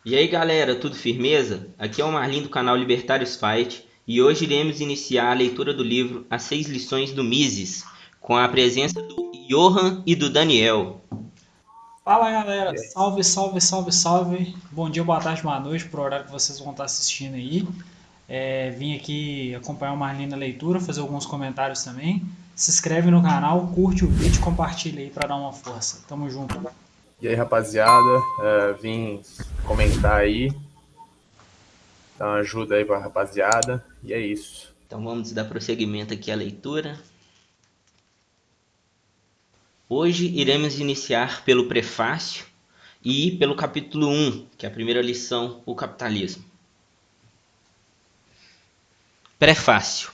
E aí galera, tudo firmeza? Aqui é o Marlin do canal Libertários Fight e hoje iremos iniciar a leitura do livro As Seis Lições do Mises, com a presença do Johan e do Daniel. Fala galera, E aí? salve, salve, salve, salve. Bom dia, boa tarde, boa noite, pro horário que vocês vão estar assistindo aí. Vim aqui acompanhar o Marlene na leitura, fazer alguns comentários também. Se inscreve no canal, curte o vídeo e compartilha aí para dar uma força. Tamo junto. E aí, rapaziada, vim comentar aí, dar uma ajuda aí pra rapaziada, e é isso. Então vamos dar prosseguimento aqui à leitura. Hoje iremos iniciar pelo prefácio e pelo capítulo 1, que é a primeira lição, o capitalismo. Prefácio.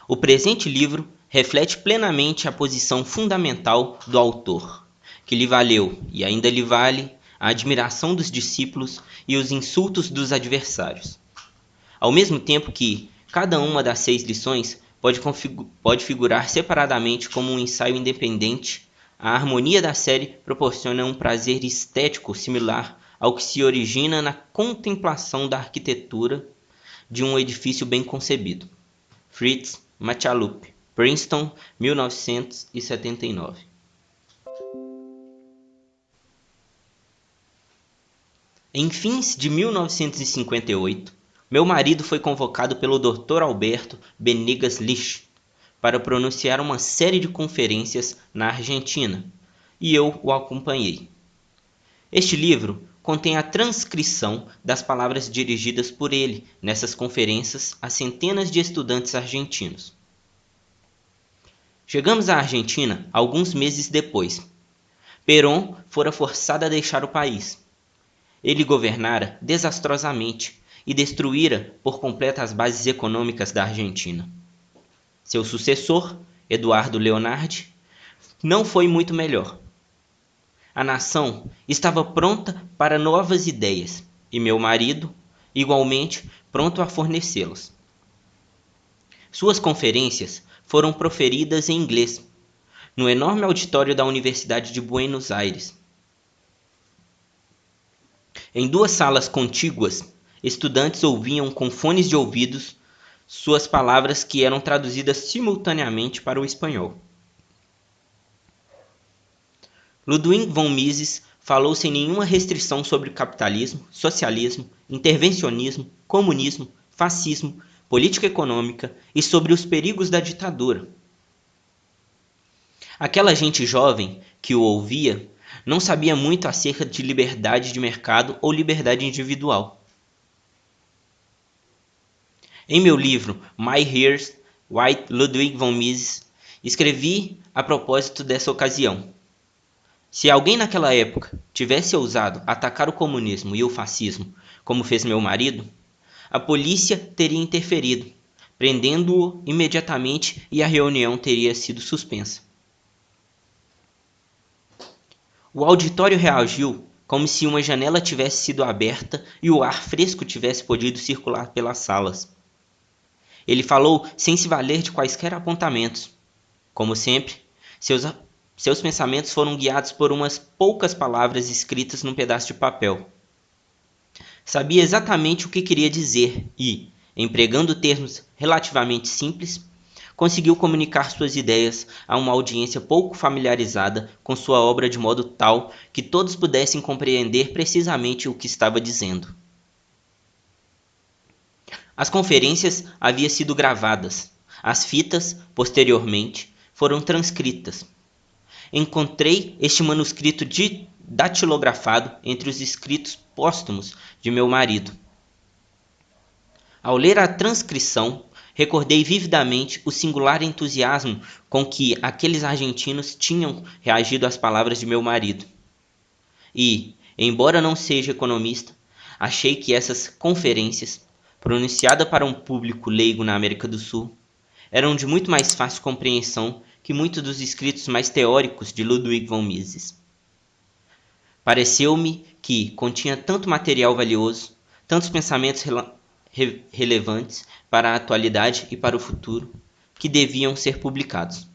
O presente livro reflete plenamente a posição fundamental do autor, que lhe valeu e ainda lhe vale a admiração dos discípulos e os insultos dos adversários. Ao mesmo tempo que cada uma das 6 lições pode figurar separadamente como um ensaio independente, a harmonia da série proporciona um prazer estético similar ao que se origina na contemplação da arquitetura de um edifício bem concebido. Fritz Machalup, Princeton, 1979. Em fins de 1958, meu marido foi convocado pelo Dr. Alberto Benegas Lich para pronunciar uma série de conferências na Argentina, e eu o acompanhei. Este livro contém a transcrição das palavras dirigidas por ele nessas conferências a centenas de estudantes argentinos. Chegamos à Argentina alguns meses depois. Perón fora forçado a deixar o país. Ele governara desastrosamente e destruíra por completo as bases econômicas da Argentina. Seu sucessor, Eduardo Leonardi, não foi muito melhor. A nação estava pronta para novas ideias e meu marido, igualmente, pronto a fornecê-las. Suas conferências foram proferidas em inglês, no enorme auditório da Universidade de Buenos Aires. Em 2 salas contíguas, estudantes ouviam com fones de ouvidos suas palavras que eram traduzidas simultaneamente para o espanhol. Ludwig von Mises falou sem nenhuma restrição sobre capitalismo, socialismo, intervencionismo, comunismo, fascismo, política econômica e sobre os perigos da ditadura. Aquela gente jovem que o ouvia não sabia muito acerca de liberdade de mercado ou liberdade individual. Em meu livro My Years, White Ludwig von Mises, escrevi a propósito dessa ocasião. Se alguém naquela época tivesse ousado atacar o comunismo e o fascismo, como fez meu marido, a polícia teria interferido, prendendo-o imediatamente e a reunião teria sido suspensa. O auditório reagiu como se uma janela tivesse sido aberta e o ar fresco tivesse podido circular pelas salas. Ele falou sem se valer de quaisquer apontamentos. Como sempre, seus pensamentos foram guiados por umas poucas palavras escritas num pedaço de papel. Sabia exatamente o que queria dizer e, empregando termos relativamente simples, conseguiu comunicar suas ideias a uma audiência pouco familiarizada com sua obra de modo tal que todos pudessem compreender precisamente o que estava dizendo. As conferências haviam sido gravadas. As fitas, posteriormente, foram transcritas. Encontrei este manuscrito datilografado entre os escritos póstumos de meu marido. Ao ler a transcrição, recordei vividamente o singular entusiasmo com que aqueles argentinos tinham reagido às palavras de meu marido. E, embora não seja economista, achei que essas conferências, pronunciadas para um público leigo na América do Sul, eram de muito mais fácil compreensão que muitos dos escritos mais teóricos de Ludwig von Mises. Pareceu-me que continha tanto material valioso, tantos pensamentos relevantes para a atualidade e para o futuro, que deviam ser publicados.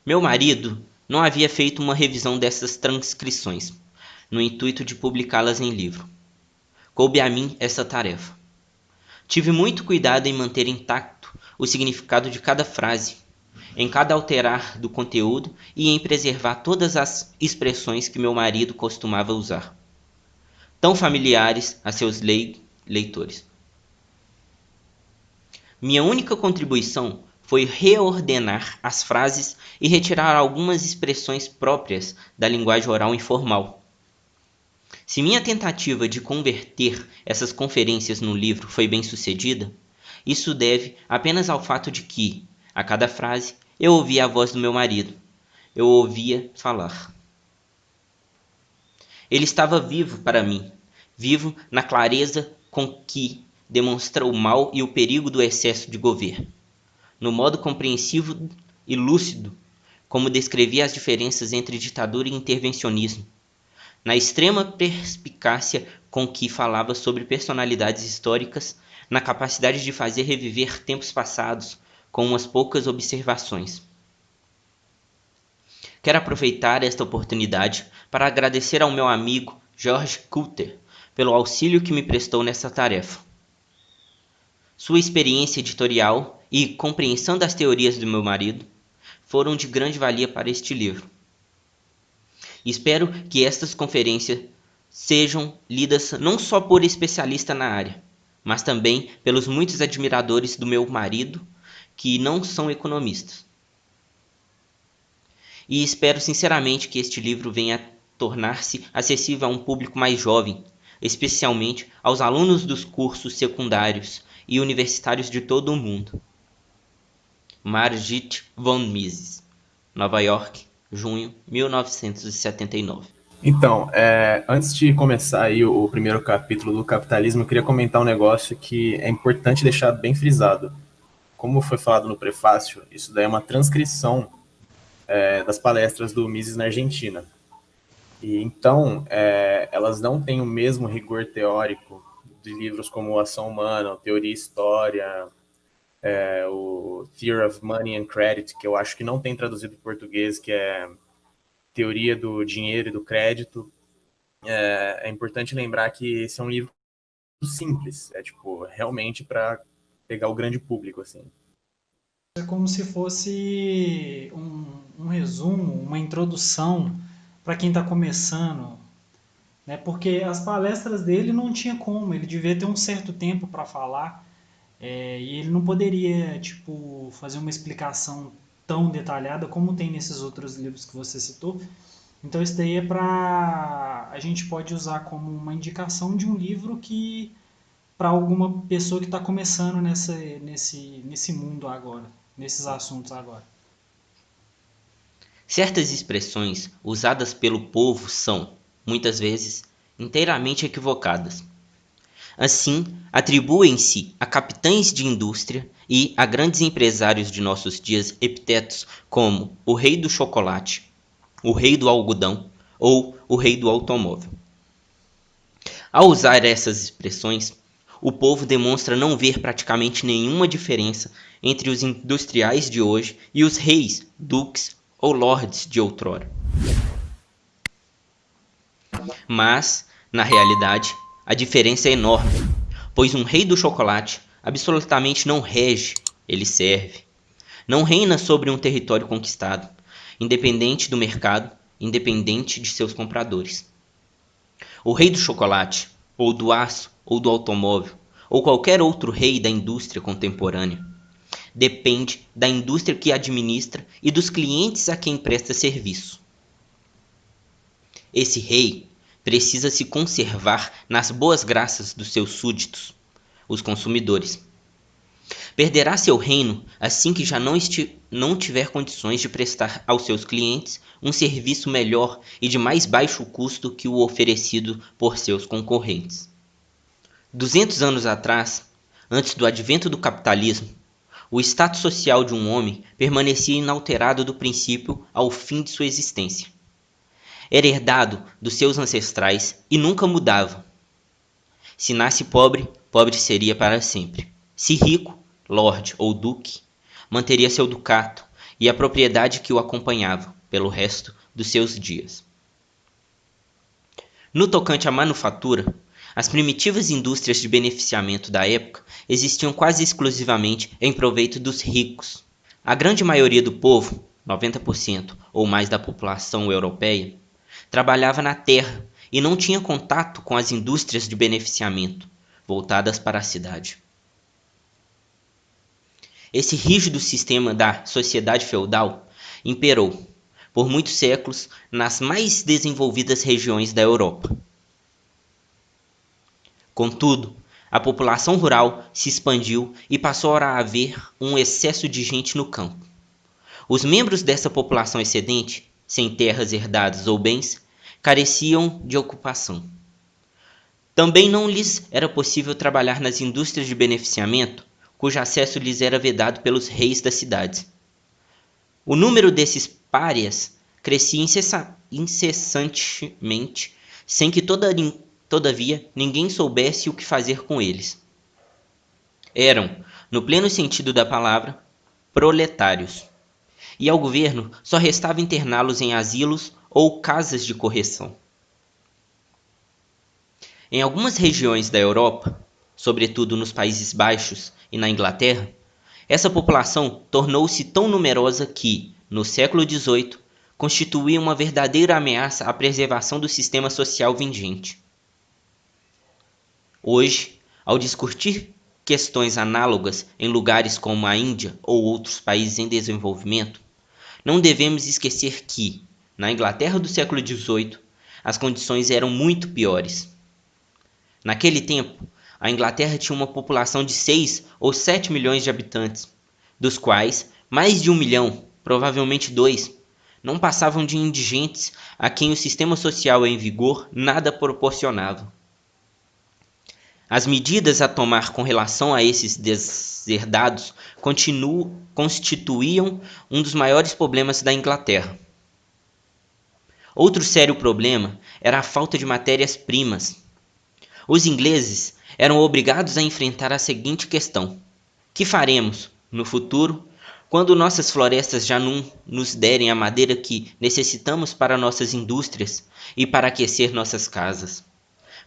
Meu marido não havia feito uma revisão dessas transcrições, no intuito de publicá-las em livro. Coube a mim essa tarefa. Tive muito cuidado em manter intacto o significado de cada frase, em cada alterar do conteúdo e em preservar todas as expressões que meu marido costumava usar, tão familiares a seus leitores. Minha única contribuição foi reordenar as frases e retirar algumas expressões próprias da linguagem oral informal. Se minha tentativa de converter essas conferências no livro foi bem sucedida, isso deve apenas ao fato de que, a cada frase, eu ouvia a voz do meu marido. Eu ouvia falar. Ele estava vivo para mim, vivo na clareza com que demonstra o mal e o perigo do excesso de governo, no modo compreensivo e lúcido como descrevia as diferenças entre ditadura e intervencionismo, na extrema perspicácia com que falava sobre personalidades históricas, na capacidade de fazer reviver tempos passados com umas poucas observações. Quero aproveitar esta oportunidade para agradecer ao meu amigo George Coulter pelo auxílio que me prestou nessa tarefa. Sua experiência editorial e compreensão das teorias do meu marido foram de grande valia para este livro. Espero que estas conferências sejam lidas não só por especialistas na área, mas também pelos muitos admiradores do meu marido que não são economistas. E espero sinceramente que este livro venha a tornar-se acessível a um público mais jovem, especialmente aos alunos dos cursos secundários e universitários de todo o mundo. Margit von Mises, Nova York, junho 1979. Então, antes de começar aí o primeiro capítulo do capitalismo, eu queria comentar um negócio que é importante deixar bem frisado. Como foi falado no prefácio, isso daí é uma transcrição das palestras do Mises na Argentina. E então, elas não têm o mesmo rigor teórico de livros como Ação Humana, Teoria e História, o Theory of Money and Credit, que eu acho que não tem traduzido em português, que é Teoria do Dinheiro e do Crédito. É importante lembrar que esse é um livro simples, realmente para pegar o grande público, assim. É como se fosse um resumo, uma introdução para quem está começando, né? Porque as palestras dele não tinha como, ele devia ter um certo tempo para falar, e ele não poderia, fazer uma explicação tão detalhada como tem nesses outros livros que você citou. Então isso daí a gente pode usar como uma indicação de um livro que para alguma pessoa que está começando nesse mundo agora, nesses assuntos agora. Certas expressões usadas pelo povo são, muitas vezes, inteiramente equivocadas. Assim, atribuem-se a capitães de indústria e a grandes empresários de nossos dias epitetos como o rei do chocolate, o rei do algodão ou o rei do automóvel. Ao usar essas expressões, o povo demonstra não ver praticamente nenhuma diferença entre os industriais de hoje e os reis, duques ou lords de outrora. Mas, na realidade, a diferença é enorme, pois um rei do chocolate absolutamente não rege, ele serve. Não reina sobre um território conquistado, independente do mercado, independente de seus compradores. O rei do chocolate, ou do aço, ou do automóvel, ou qualquer outro rei da indústria contemporânea, depende da indústria que administra e dos clientes a quem presta serviço. Esse rei precisa se conservar nas boas graças dos seus súditos, os consumidores. Perderá seu reino assim que já não tiver condições de prestar aos seus clientes um serviço melhor e de mais baixo custo que o oferecido por seus concorrentes. 200 anos atrás, antes do advento do capitalismo, o status social de um homem permanecia inalterado do princípio ao fim de sua existência. Era herdado dos seus ancestrais e nunca mudava. Se nasce pobre, pobre seria para sempre. Se rico, lorde ou duque, manteria seu ducato e a propriedade que o acompanhava pelo resto dos seus dias. No tocante à manufatura, as primitivas indústrias de beneficiamento da época existiam quase exclusivamente em proveito dos ricos. A grande maioria do povo, 90% ou mais da população europeia, trabalhava na terra e não tinha contato com as indústrias de beneficiamento voltadas para a cidade. Esse rígido sistema da sociedade feudal imperou por muitos séculos nas mais desenvolvidas regiões da Europa. Contudo, a população rural se expandiu e passou a haver um excesso de gente no campo. Os membros dessa população excedente, sem terras herdadas ou bens, careciam de ocupação. Também não lhes era possível trabalhar nas indústrias de beneficiamento, cujo acesso lhes era vedado pelos reis das cidades. O número desses párias crescia incessantemente, sem que todavia ninguém soubesse o que fazer com eles. Eram, no pleno sentido da palavra, proletários, e ao governo só restava interná-los em asilos ou casas de correção. Em algumas regiões da Europa, sobretudo nos Países Baixos e na Inglaterra, essa população tornou-se tão numerosa que, no século XVIII, constituía uma verdadeira ameaça à preservação do sistema social vigente. Hoje, ao discutir questões análogas em lugares como a Índia ou outros países em desenvolvimento, não devemos esquecer que, na Inglaterra do século XVIII, as condições eram muito piores. Naquele tempo, a Inglaterra tinha uma população de 6 ou 7 milhões de habitantes, dos quais mais de 1 milhão, provavelmente 2, não passavam de indigentes a quem o sistema social em vigor nada proporcionava. As medidas a tomar com relação a esses deserdados constituíam um dos maiores problemas da Inglaterra. Outro sério problema era a falta de matérias-primas. Os ingleses eram obrigados a enfrentar a seguinte questão: que faremos, no futuro, quando nossas florestas já não nos derem a madeira que necessitamos para nossas indústrias e para aquecer nossas casas?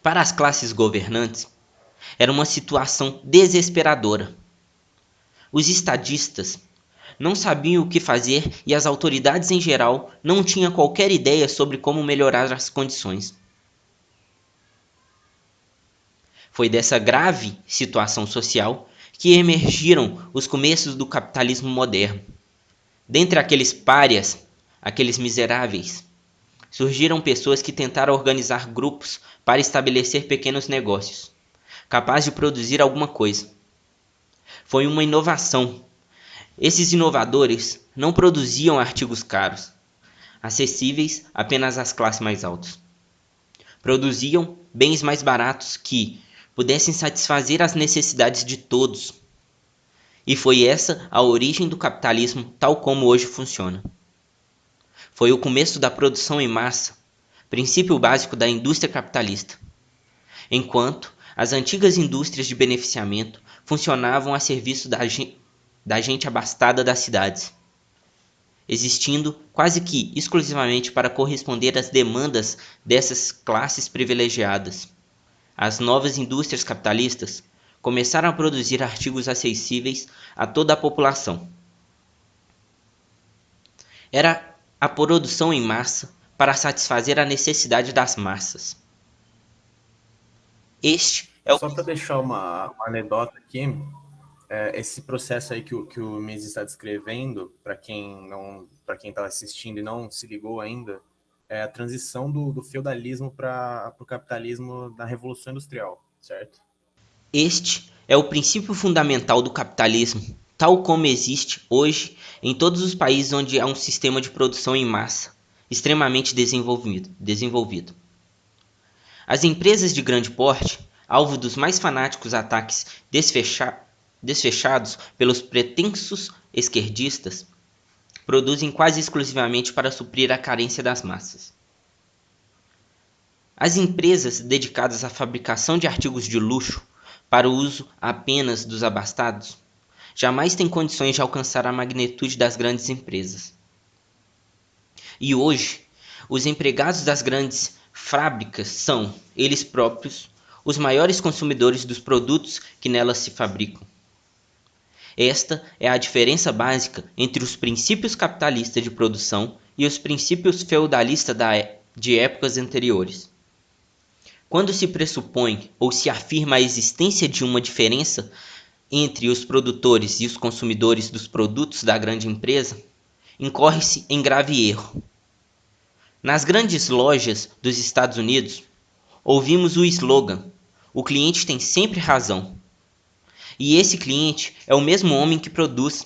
Para as classes governantes, era uma situação desesperadora. Os estadistas não sabiam o que fazer e as autoridades em geral não tinham qualquer ideia sobre como melhorar as condições. Foi dessa grave situação social que emergiram os começos do capitalismo moderno. Dentre aqueles párias, aqueles miseráveis, surgiram pessoas que tentaram organizar grupos para estabelecer pequenos negócios, capazes de produzir alguma coisa. Foi uma inovação. Esses inovadores não produziam artigos caros, acessíveis apenas às classes mais altas. Produziam bens mais baratos que pudessem satisfazer as necessidades de todos. E foi essa a origem do capitalismo tal como hoje funciona. Foi o começo da produção em massa, princípio básico da indústria capitalista. Enquanto as antigas indústrias de beneficiamento funcionavam a serviço da gente abastada das cidades, existindo quase que exclusivamente para corresponder às demandas dessas classes privilegiadas. As novas indústrias capitalistas começaram a produzir artigos acessíveis a toda a população. Era a produção em massa para satisfazer a necessidade das massas. Este é o... Só para deixar uma anedota aqui, esse processo aí que o Mises está descrevendo, para quem está assistindo e não se ligou ainda, é a transição do feudalismo para o capitalismo na Revolução Industrial, certo? Este é o princípio fundamental do capitalismo, tal como existe hoje em todos os países onde há um sistema de produção em massa extremamente desenvolvido. As empresas de grande porte, alvo dos mais fanáticos ataques desfechados pelos pretensos esquerdistas, produzem quase exclusivamente para suprir a carência das massas. As empresas dedicadas à fabricação de artigos de luxo para o uso apenas dos abastados jamais têm condições de alcançar a magnitude das grandes empresas. E hoje, os empregados das grandes fábricas são, eles próprios, os maiores consumidores dos produtos que nelas se fabricam. Esta é a diferença básica entre os princípios capitalistas de produção e os princípios feudalistas de épocas anteriores. Quando se pressupõe ou se afirma a existência de uma diferença entre os produtores e os consumidores dos produtos da grande empresa, incorre-se em grave erro. Nas grandes lojas dos Estados Unidos, ouvimos o slogan: "O cliente tem sempre razão". E esse cliente é o mesmo homem que produz,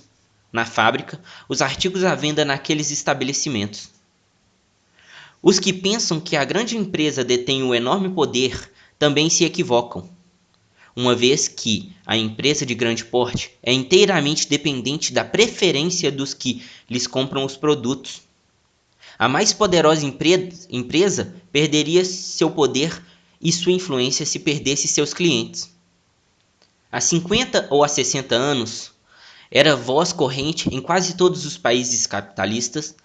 na fábrica, os artigos à venda naqueles estabelecimentos. Os que pensam que a grande empresa detém o enorme poder também se equivocam, uma vez que a empresa de grande porte é inteiramente dependente da preferência dos que lhes compram os produtos. A mais poderosa empresa perderia seu poder e sua influência se perdesse seus clientes. Há 50 ou há 60 anos, era voz corrente em quase todos os países capitalistas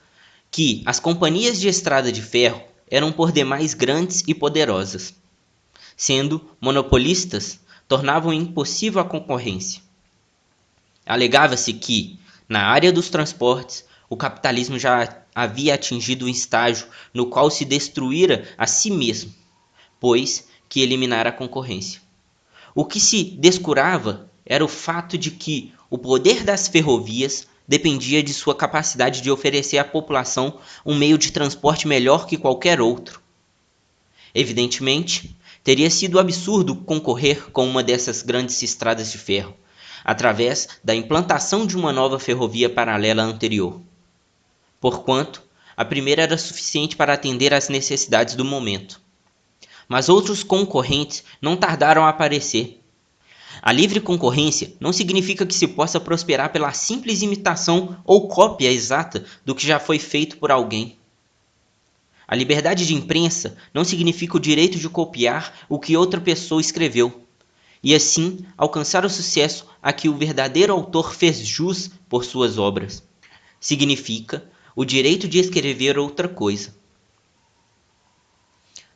que as companhias de estrada de ferro eram por demais grandes e poderosas. Sendo monopolistas, tornavam impossível a concorrência. Alegava-se que, na área dos transportes, o capitalismo já havia atingido um estágio no qual se destruíra a si mesmo, pois que eliminara a concorrência. O que se descurava era o fato de que o poder das ferrovias dependia de sua capacidade de oferecer à população um meio de transporte melhor que qualquer outro. Evidentemente, teria sido absurdo concorrer com uma dessas grandes estradas de ferro, através da implantação de uma nova ferrovia paralela à anterior, porquanto a primeira era suficiente para atender às necessidades do momento. Mas outros concorrentes não tardaram a aparecer. A livre concorrência não significa que se possa prosperar pela simples imitação ou cópia exata do que já foi feito por alguém. A liberdade de imprensa não significa o direito de copiar o que outra pessoa escreveu, e assim alcançar o sucesso a que o verdadeiro autor fez jus por suas obras. Significa o direito de escrever outra coisa.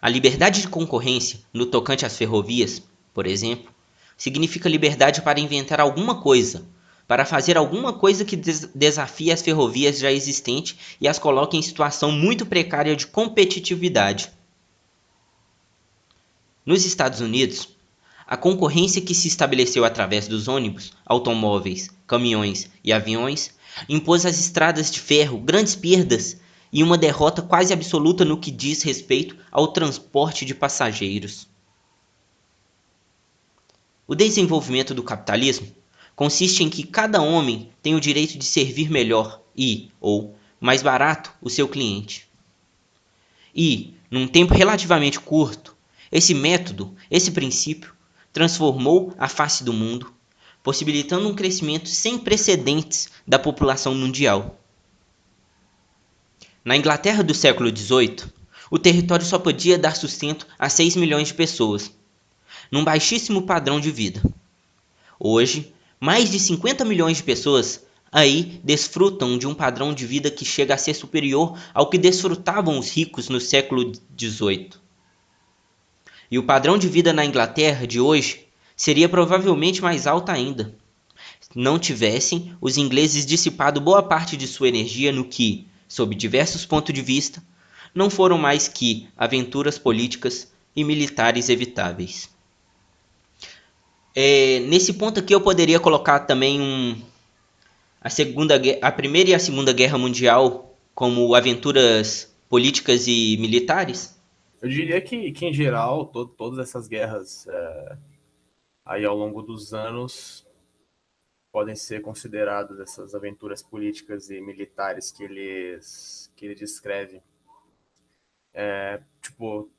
A liberdade de concorrência, no tocante às ferrovias, por exemplo, significa liberdade para inventar alguma coisa, para fazer alguma coisa que desafie as ferrovias já existentes e as coloque em situação muito precária de competitividade. Nos Estados Unidos, a concorrência que se estabeleceu através dos ônibus, automóveis, caminhões e aviões impôs às estradas de ferro grandes perdas e uma derrota quase absoluta no que diz respeito ao transporte de passageiros. O desenvolvimento do capitalismo consiste em que cada homem tem o direito de servir melhor ou mais barato o seu cliente. E, num tempo relativamente curto, esse princípio, transformou a face do mundo, possibilitando um crescimento sem precedentes da população mundial. Na Inglaterra do século XVIII, o território só podia dar sustento a 6 milhões de pessoas, num baixíssimo padrão de vida. Hoje, mais de 50 milhões de pessoas aí desfrutam de um padrão de vida que chega a ser superior ao que desfrutavam os ricos no século XVIII. E o padrão de vida na Inglaterra de hoje seria provavelmente mais alto ainda, não tivessem os ingleses dissipado boa parte de sua energia no que, sob diversos pontos de vista, não foram mais que aventuras políticas e militares evitáveis. Nesse ponto aqui eu poderia colocar também a Primeira e a Segunda Guerra Mundial como aventuras políticas e militares. Eu diria que em geral, todas essas guerras aí ao longo dos anos podem ser consideradas essas aventuras políticas e militares que ele descreve. Eu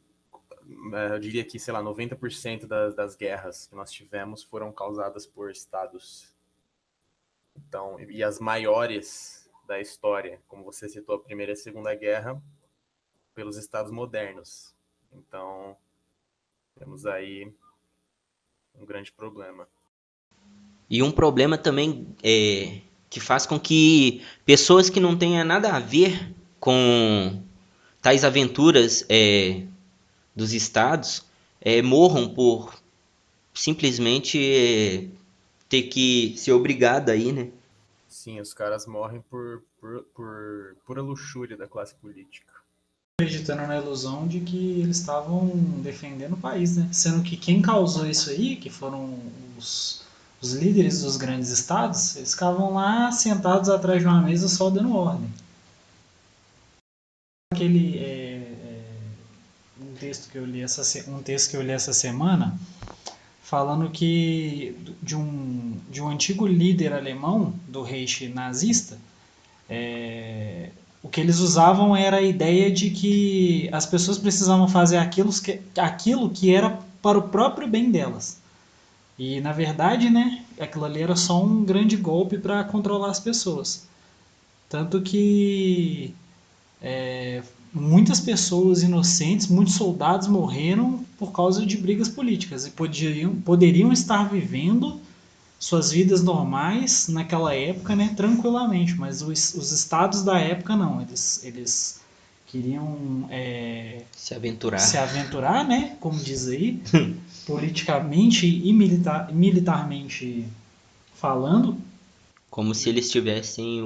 diria que, 90% das guerras que nós tivemos foram causadas por estados. Então, e as maiores da história, como você citou, a Primeira e a Segunda Guerra, pelos estados modernos. Então, temos aí um grande problema. E um problema também que faz com que pessoas que não tenham nada a ver com tais aventuras dos estados morram por simplesmente ter que ser obrigado aí, né? Sim, os caras morrem por pura luxúria da classe política. Acreditando na ilusão de que eles estavam defendendo o país, né? Sendo que quem causou isso aí, que foram os líderes dos grandes estados, eles ficavam lá sentados atrás de uma mesa só dando ordem. Aquele um texto que eu li essa semana falando que de um antigo líder alemão do Reich nazista, o que eles usavam era a ideia de que as pessoas precisavam fazer aquilo que era para o próprio bem delas. E na verdade, né, aquilo ali era só um grande golpe para controlar as pessoas. Tanto que muitas pessoas inocentes, muitos soldados morreram por causa de brigas políticas e poderiam estar vivendo suas vidas normais naquela época, né, tranquilamente, mas os estados da época não, eles queriam se aventurar, né, como diz aí, politicamente e militarmente falando, Como se eles tivessem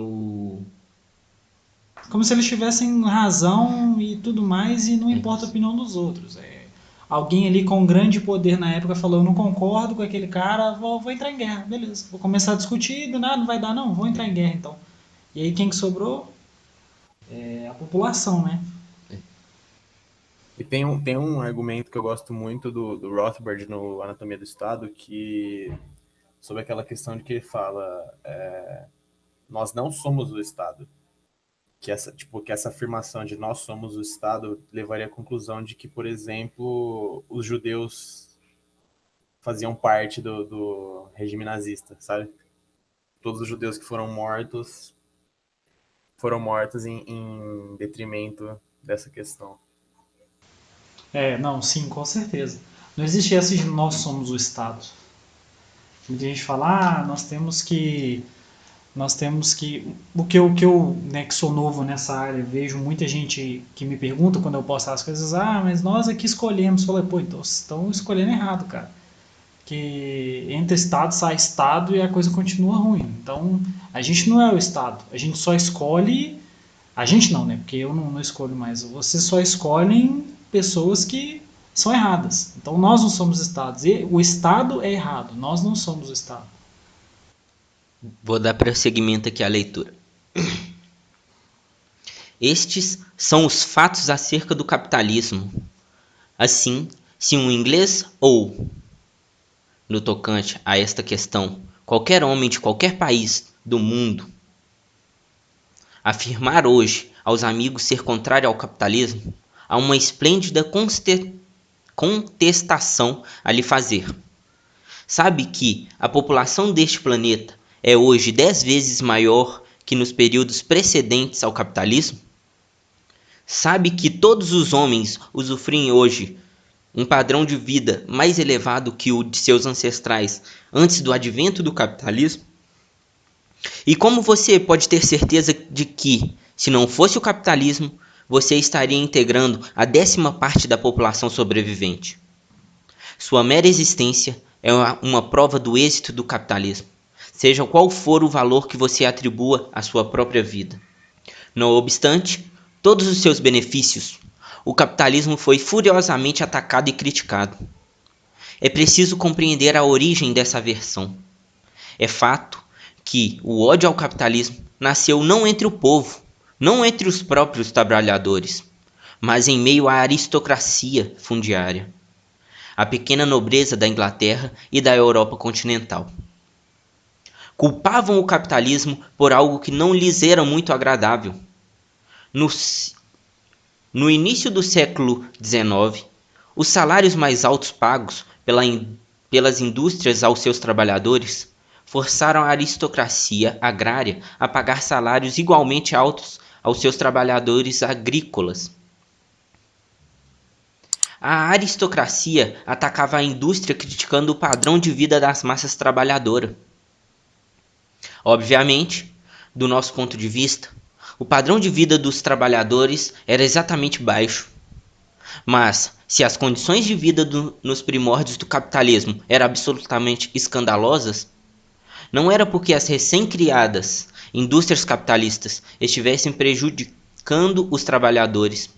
como se eles tivessem razão e tudo mais, e não importa a opinião dos outros. Alguém ali com grande poder na época falou: eu não concordo com aquele cara, vou entrar em guerra, beleza. Vou começar a discutir, do nada não vai dar não, vou entrar em guerra então. E aí quem que sobrou? A população, né? E tem um argumento que eu gosto muito do Rothbard no Anatomia do Estado, que sobre aquela questão de que ele fala nós não somos o Estado. Que essa afirmação de nós somos o Estado levaria à conclusão de que, por exemplo, os judeus faziam parte do regime nazista, sabe? Todos os judeus que foram mortos em detrimento dessa questão. Não, sim, com certeza. Não existe essa de nós somos o Estado. Muita gente fala, nós temos que o que eu né, que sou novo nessa área, vejo muita gente que me pergunta quando eu posto as coisas, mas nós aqui escolhemos. Eu falei, pô, então vocês estão escolhendo errado, cara. Que entra estado, sai estado e a coisa continua ruim. Então, a gente não é o estado, a gente só escolhe, a gente não, né? Porque eu não escolho mais. Vocês só escolhem pessoas que são erradas. Então, nós não somos estados. E o estado é errado, nós não somos o estado. Vou dar prosseguimento aqui à leitura. Estes são os fatos acerca do capitalismo. Assim, se um inglês ou, no tocante a esta questão, qualquer homem de qualquer país do mundo afirmar hoje aos amigos ser contrário ao capitalismo, há uma esplêndida contestação a lhe fazer. Sabe que a população deste planeta é hoje 10 vezes maior que nos períodos precedentes ao capitalismo? Sabe que todos os homens usufruem hoje um padrão de vida mais elevado que o de seus ancestrais antes do advento do capitalismo? E como você pode ter certeza de que, se não fosse o capitalismo, você estaria integrando a 10ª parte da população sobrevivente? Sua mera existência é uma prova do êxito do capitalismo, seja qual for o valor que você atribua à sua própria vida. Não obstante todos os seus benefícios, o capitalismo foi furiosamente atacado e criticado. É preciso compreender a origem dessa aversão. É fato que o ódio ao capitalismo nasceu não entre o povo, não entre os próprios trabalhadores, mas em meio à aristocracia fundiária, a pequena nobreza da Inglaterra e da Europa continental. Culpavam o capitalismo por algo que não lhes era muito agradável. No início do século XIX, os salários mais altos pagos pelas indústrias aos seus trabalhadores forçaram a aristocracia agrária a pagar salários igualmente altos aos seus trabalhadores agrícolas. A aristocracia atacava a indústria criticando o padrão de vida das massas trabalhadoras. Obviamente, do nosso ponto de vista, o padrão de vida dos trabalhadores era exatamente baixo. Mas, se as condições de vida nos primórdios do capitalismo eram absolutamente escandalosas, não era porque as recém-criadas indústrias capitalistas estivessem prejudicando os trabalhadores.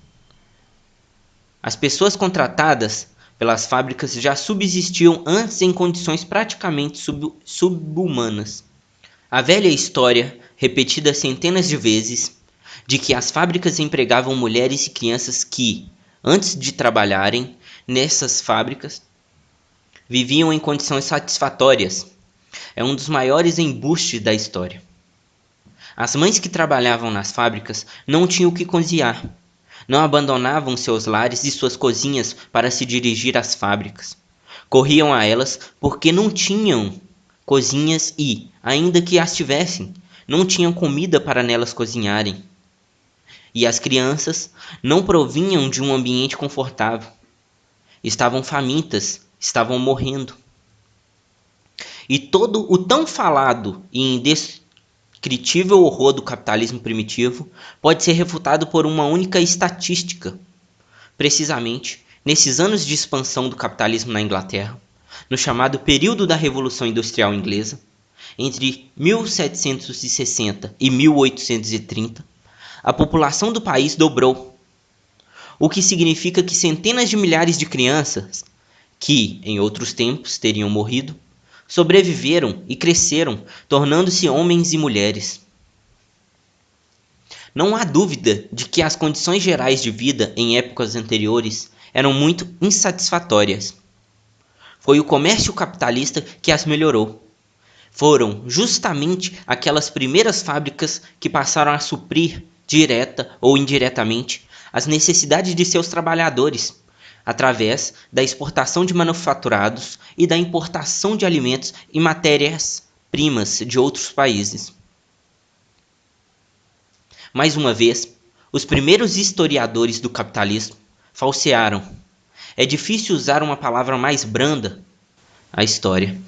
As pessoas contratadas pelas fábricas já subsistiam antes em condições praticamente subhumanas. A velha história, repetida centenas de vezes, de que as fábricas empregavam mulheres e crianças que, antes de trabalharem nessas fábricas, viviam em condições satisfatórias, é um dos maiores embustes da história. As mães que trabalhavam nas fábricas não tinham o que cozinhar, não abandonavam seus lares e suas cozinhas para se dirigir às fábricas. Corriam a elas porque não tinham cozinhas e, ainda que as tivessem, não tinham comida para nelas cozinharem. E as crianças não provinham de um ambiente confortável. Estavam famintas, estavam morrendo. E todo o tão falado e indescritível horror do capitalismo primitivo pode ser refutado por uma única estatística. Precisamente, nesses anos de expansão do capitalismo na Inglaterra, no chamado período da Revolução Industrial Inglesa, entre 1760 e 1830, a população do país dobrou, o que significa que centenas de milhares de crianças, que em outros tempos teriam morrido, sobreviveram e cresceram, tornando-se homens e mulheres. Não há dúvida de que as condições gerais de vida em épocas anteriores eram muito insatisfatórias. Foi o comércio capitalista que as melhorou. Foram justamente aquelas primeiras fábricas que passaram a suprir, direta ou indiretamente, as necessidades de seus trabalhadores, através da exportação de manufaturados e da importação de alimentos e matérias-primas de outros países. Mais uma vez, os primeiros historiadores do capitalismo falsearam. É difícil usar uma palavra mais branda, a história.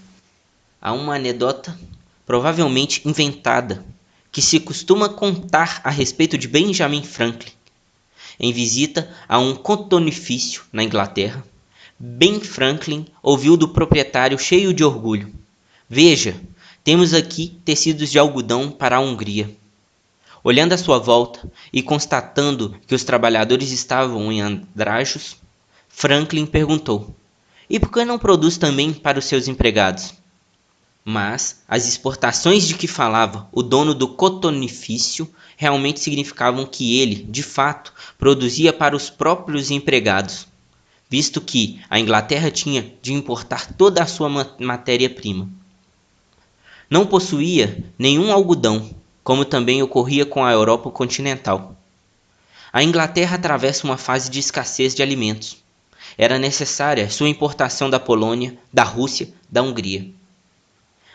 Há uma anedota, provavelmente inventada, que se costuma contar a respeito de Benjamin Franklin. Em visita a um cotonifício na Inglaterra, Ben Franklin ouviu do proprietário cheio de orgulho: "Veja, temos aqui tecidos de algodão para a Hungria." Olhando à sua volta e constatando que os trabalhadores estavam em andrajos, Franklin perguntou: "E por que não produz também para os seus empregados?" Mas as exportações de que falava o dono do cotonifício realmente significavam que ele, de fato, produzia para os próprios empregados, visto que a Inglaterra tinha de importar toda a sua matéria-prima. Não possuía nenhum algodão, como também ocorria com a Europa continental. A Inglaterra atravessa uma fase de escassez de alimentos. Era necessária sua importação da Polônia, da Rússia, da Hungria.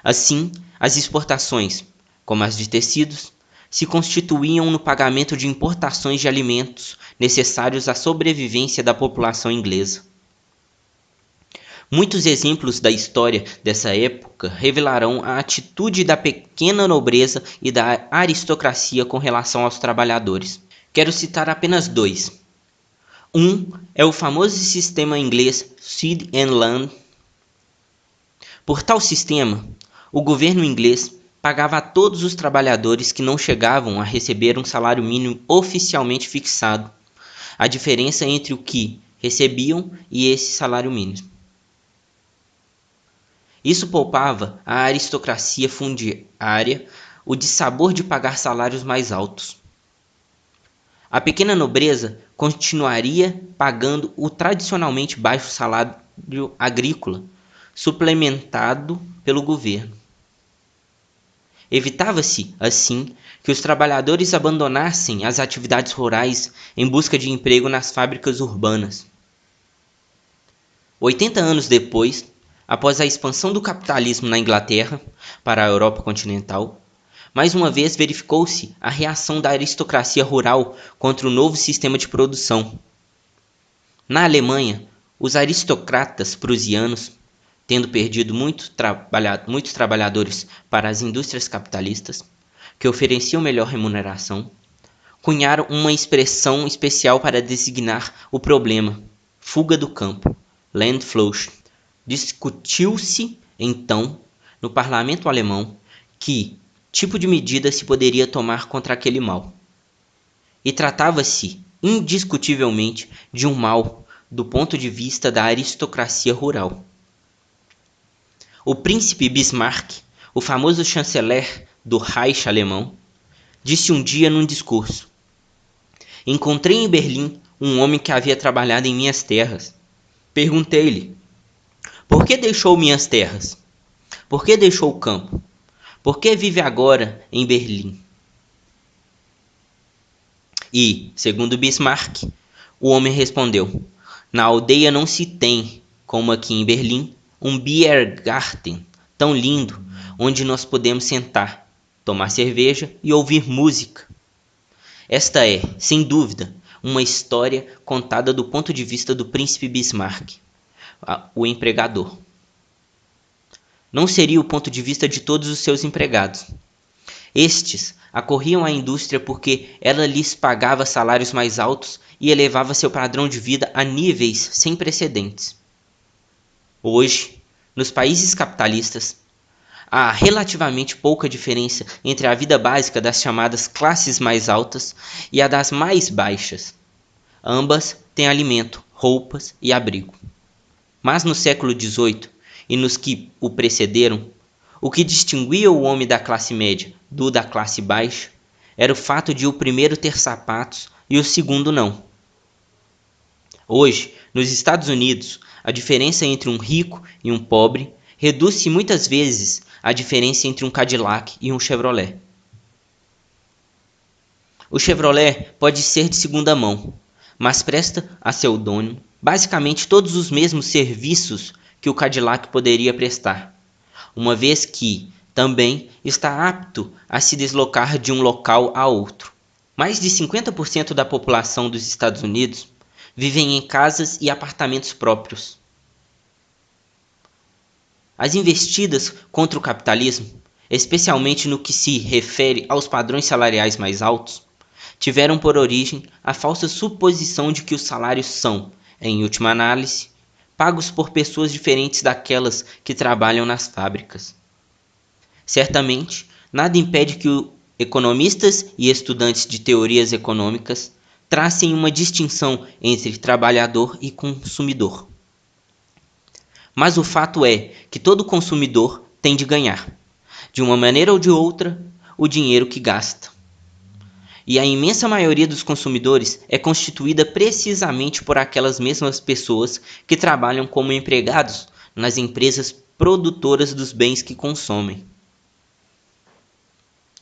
Assim, as exportações, como as de tecidos, se constituíam no pagamento de importações de alimentos necessários à sobrevivência da população inglesa. Muitos exemplos da história dessa época revelarão a atitude da pequena nobreza e da aristocracia com relação aos trabalhadores. Quero citar apenas dois. Um é o famoso sistema inglês Seed and Land. Por tal sistema, o governo inglês pagava a todos os trabalhadores que não chegavam a receber um salário mínimo oficialmente fixado, a diferença entre o que recebiam e esse salário mínimo. Isso poupava à aristocracia fundiária o dissabor de pagar salários mais altos. A pequena nobreza continuaria pagando o tradicionalmente baixo salário agrícola, suplementado pelo governo. Evitava-se, assim, que os trabalhadores abandonassem as atividades rurais em busca de emprego nas fábricas urbanas. 80 anos depois, após a expansão do capitalismo na Inglaterra para a Europa continental, mais uma vez verificou-se a reação da aristocracia rural contra o novo sistema de produção. Na Alemanha, os aristocratas prussianos, tendo perdido muitos trabalhadores para as indústrias capitalistas, que ofereciam melhor remuneração, cunharam uma expressão especial para designar o problema: fuga do campo, Landflucht. Discutiu-se, então, no parlamento alemão, que tipo de medida se poderia tomar contra aquele mal. E tratava-se, indiscutivelmente, de um mal do ponto de vista da aristocracia rural. O príncipe Bismarck, o famoso chanceler do Reich alemão, disse um dia num discurso: encontrei em Berlim um homem que havia trabalhado em minhas terras. Perguntei-lhe: por que deixou minhas terras? Por que deixou o campo? Por que vive agora em Berlim? E, segundo Bismarck, o homem respondeu: na aldeia não se tem, como aqui em Berlim, um Biergarten tão lindo, onde nós podemos sentar, tomar cerveja e ouvir música. Esta é, sem dúvida, uma história contada do ponto de vista do príncipe Bismarck, o empregador. Não seria o ponto de vista de todos os seus empregados. Estes acorriam à indústria porque ela lhes pagava salários mais altos e elevava seu padrão de vida a níveis sem precedentes. Hoje, nos países capitalistas, há relativamente pouca diferença entre a vida básica das chamadas classes mais altas e a das mais baixas. Ambas têm alimento, roupas e abrigo. Mas no século XVIII e nos que o precederam, o que distinguia o homem da classe média do da classe baixa era o fato de o primeiro ter sapatos e o segundo não. Hoje, nos Estados Unidos, a diferença entre um rico e um pobre reduz-se muitas vezes à diferença entre um Cadillac e um Chevrolet. O Chevrolet pode ser de segunda mão, mas presta a seu dono basicamente todos os mesmos serviços que o Cadillac poderia prestar, uma vez que também está apto a se deslocar de um local a outro. Mais de 50% da população dos Estados Unidos vivem em casas e apartamentos próprios. As investidas contra o capitalismo, especialmente no que se refere aos padrões salariais mais altos, tiveram por origem a falsa suposição de que os salários são, em última análise, pagos por pessoas diferentes daquelas que trabalham nas fábricas. Certamente, nada impede que economistas e estudantes de teorias econômicas tracem uma distinção entre trabalhador e consumidor. Mas o fato é que todo consumidor tem de ganhar, de uma maneira ou de outra, o dinheiro que gasta. E a imensa maioria dos consumidores é constituída precisamente por aquelas mesmas pessoas que trabalham como empregados nas empresas produtoras dos bens que consomem.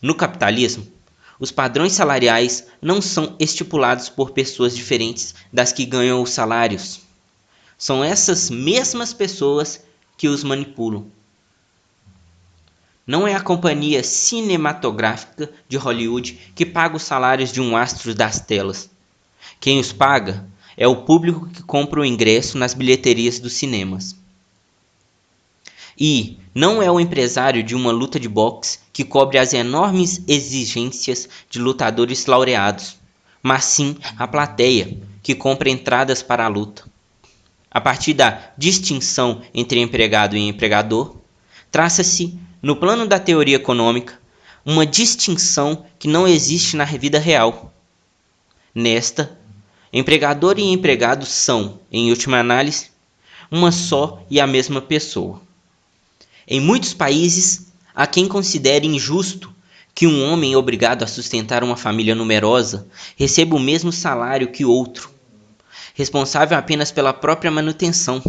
No capitalismo, os padrões salariais não são estipulados por pessoas diferentes das que ganham os salários. São essas mesmas pessoas que os manipulam. Não é a companhia cinematográfica de Hollywood que paga os salários de um astro das telas. Quem os paga é o público que compra o ingresso nas bilheterias dos cinemas. E não é o empresário de uma luta de boxe que cobre as enormes exigências de lutadores laureados, mas sim a plateia que compra entradas para a luta. A partir da distinção entre empregado e empregador, traça-se, no plano da teoria econômica, uma distinção que não existe na vida real. Nesta, empregador e empregado são, em última análise, uma só e a mesma pessoa. Em muitos países, há quem considere injusto que um homem obrigado a sustentar uma família numerosa receba o mesmo salário que outro, responsável apenas pela própria manutenção.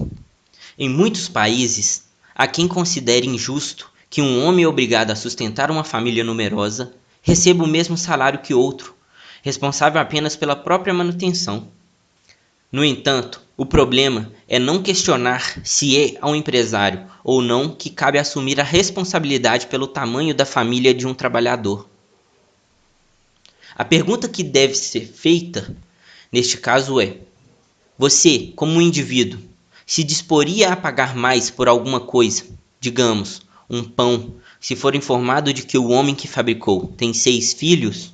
Em muitos países, há quem considere injusto que um homem obrigado a sustentar uma família numerosa receba o mesmo salário que outro, responsável apenas pela própria manutenção. No entanto, o problema é não questionar se é ao empresário ou não que cabe assumir a responsabilidade pelo tamanho da família de um trabalhador. A pergunta que deve ser feita, neste caso, é: você, como um indivíduo, se disporia a pagar mais por alguma coisa, digamos, um pão, se for informado de que o homem que fabricou tem 6 filhos?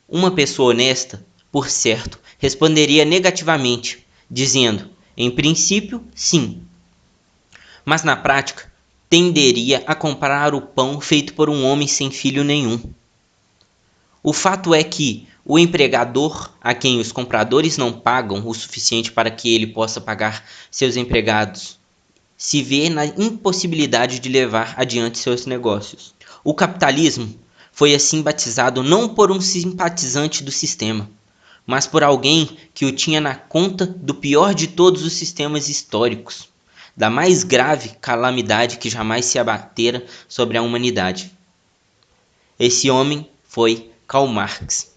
Uma pessoa honesta, por certo, responderia negativamente, dizendo, em princípio, sim. Mas na prática, tenderia a comprar o pão feito por um homem sem filho nenhum. O fato é que o empregador, a quem os compradores não pagam o suficiente para que ele possa pagar seus empregados, se vê na impossibilidade de levar adiante seus negócios. O capitalismo foi assim batizado não por um simpatizante do sistema, mas por alguém que o tinha na conta do pior de todos os sistemas históricos, da mais grave calamidade que jamais se abatera sobre a humanidade. Esse homem foi Karl Marx.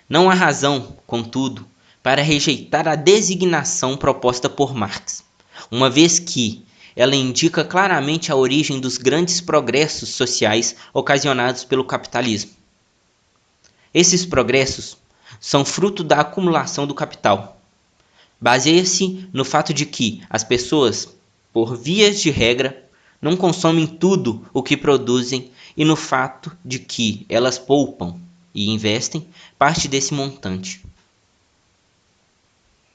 Não há razão, contudo, para rejeitar a designação proposta por Marx, uma vez que ela indica claramente a origem dos grandes progressos sociais ocasionados pelo capitalismo. Esses progressos são fruto da acumulação do capital. Baseia-se no fato de que as pessoas, por vias de regra, não consomem tudo o que produzem e no fato de que elas poupam e investem parte desse montante.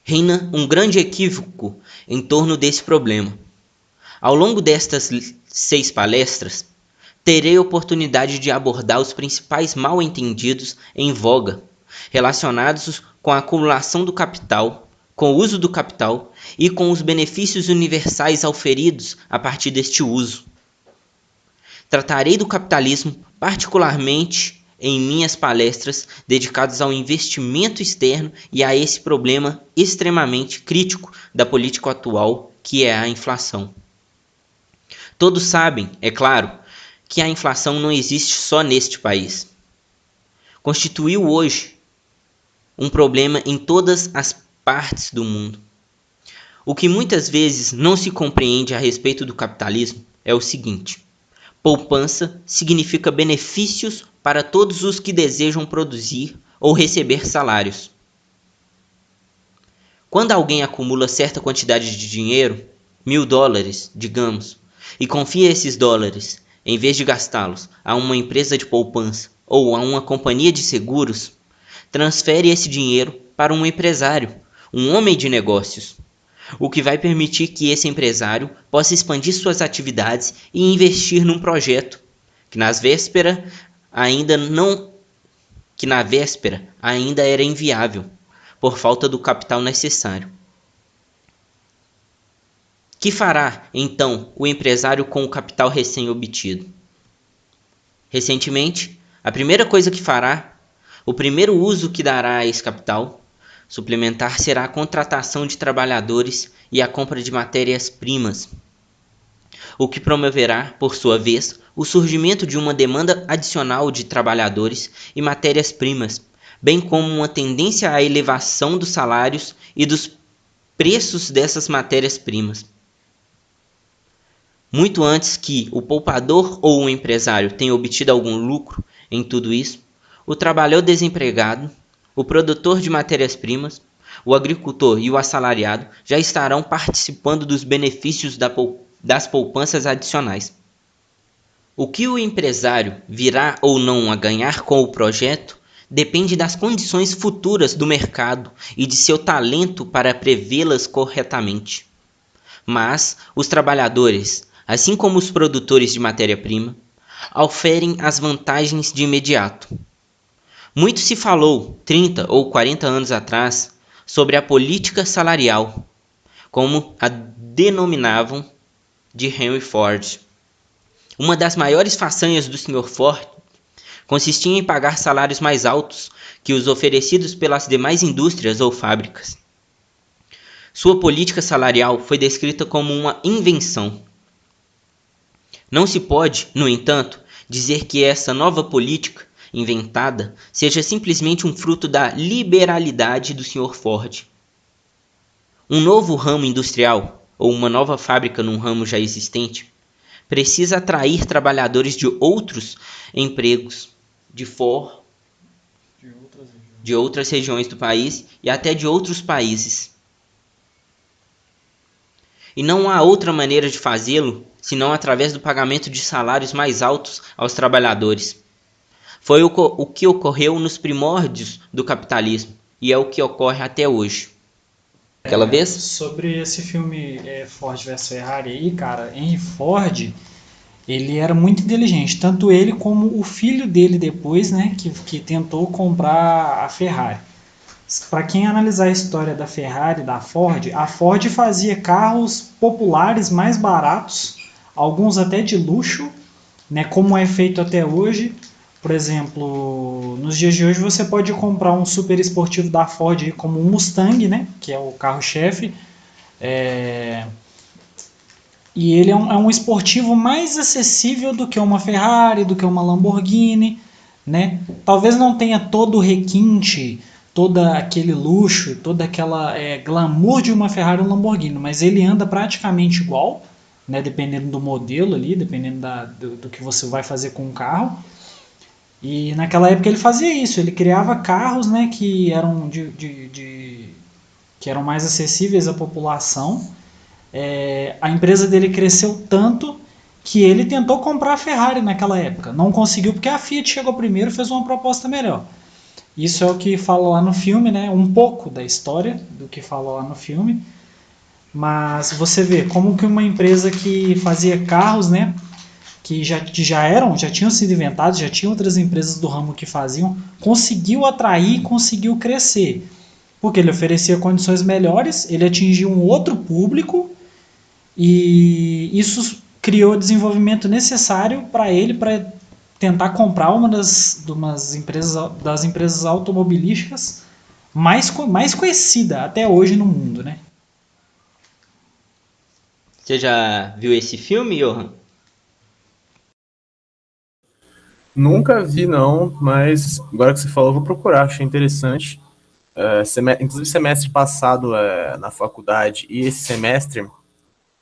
Reina um grande equívoco em torno desse problema. Ao longo destas 6 palestras, terei oportunidade de abordar os principais mal-entendidos em voga, relacionados com a acumulação do capital, com o uso do capital e com os benefícios universais auferidos a partir deste uso. Tratarei do capitalismo particularmente em minhas palestras dedicadas ao investimento externo e a esse problema extremamente crítico da política atual, que é a inflação. Todos sabem, é claro, que a inflação não existe só neste país. Constituiu hoje um problema em todas as partes do mundo. O que muitas vezes não se compreende a respeito do capitalismo é o seguinte: poupança significa benefícios para todos os que desejam produzir ou receber salários. Quando alguém acumula certa quantidade de dinheiro, $1.000, digamos, e confia esses dólares, em vez de gastá-los, a uma empresa de poupança ou a uma companhia de seguros, transfere esse dinheiro para um empresário, um homem de negócios, o que vai permitir que esse empresário possa expandir suas atividades e investir num projeto que na véspera ainda era inviável, por falta do capital necessário. Que fará, então, o empresário com o capital recém-obtido? Recentemente, a primeira coisa que fará, o primeiro uso que dará a esse capital suplementar será a contratação de trabalhadores e a compra de matérias-primas, o que promoverá, por sua vez, o surgimento de uma demanda adicional de trabalhadores e matérias-primas, bem como uma tendência à elevação dos salários e dos preços dessas matérias-primas. Muito antes que o poupador ou o empresário tenha obtido algum lucro em tudo isso, o trabalhador desempregado, o produtor de matérias-primas, o agricultor e o assalariado já estarão participando dos benefícios das poupanças adicionais. O que o empresário virá ou não a ganhar com o projeto depende das condições futuras do mercado e de seu talento para prevê-las corretamente. Mas os trabalhadores, assim como os produtores de matéria-prima, oferem as vantagens de imediato. Muito se falou, 30 ou 40 anos atrás, sobre a política salarial, como a denominavam de Henry Ford. Uma das maiores façanhas do Sr. Ford consistia em pagar salários mais altos que os oferecidos pelas demais indústrias ou fábricas. Sua política salarial foi descrita como uma invenção. Não se pode, no entanto, dizer que essa nova política inventada seja simplesmente um fruto da liberalidade do Sr. Ford. Um novo ramo industrial, ou uma nova fábrica num ramo já existente, precisa atrair trabalhadores de outros empregos, de outras regiões do país e até de outros países. E não há outra maneira de fazê-lo senão através do pagamento de salários mais altos aos trabalhadores. Foi o que ocorreu nos primórdios do capitalismo e é o que ocorre até hoje. Aquela vez? Sobre esse filme Ford vs Ferrari aí, cara, Henry Ford, ele era muito inteligente, tanto ele como o filho dele depois, né, que tentou comprar a Ferrari. Para quem analisar a história da Ferrari, da Ford, a Ford fazia carros populares mais baratos, alguns até de luxo, né, como é feito até hoje. Por exemplo, nos dias de hoje você pode comprar um super esportivo da Ford como um Mustang, né, que é o carro-chefe, e ele é um esportivo mais acessível do que uma Ferrari, do que uma Lamborghini, né? Talvez não tenha todo o requinte, todo aquele luxo, toda aquela glamour de uma Ferrari ou Lamborghini, mas ele anda praticamente igual, né? Dependendo do modelo ali, dependendo do que você vai fazer com o carro. E naquela época ele fazia isso, ele criava carros, né, que eram que eram mais acessíveis à população. A empresa dele cresceu tanto que ele tentou comprar a Ferrari naquela época. Não conseguiu porque a Fiat chegou primeiro e fez uma proposta melhor. Isso é o que fala lá no filme, né? Um pouco da história do que fala lá no filme. Mas você vê como que uma empresa que fazia carros, né, que já tinham sido inventados, já tinham outras empresas do ramo que faziam, conseguiu atrair, conseguiu crescer. Porque ele oferecia condições melhores, ele atingiu um outro público e isso criou o desenvolvimento necessário para ele para tentar comprar uma das empresas automobilísticas mais conhecida até hoje no mundo, né? Você já viu esse filme, Johan? Nunca vi, não, mas agora que você falou, eu vou procurar, achei interessante. Inclusive, semestre passado na faculdade e esse semestre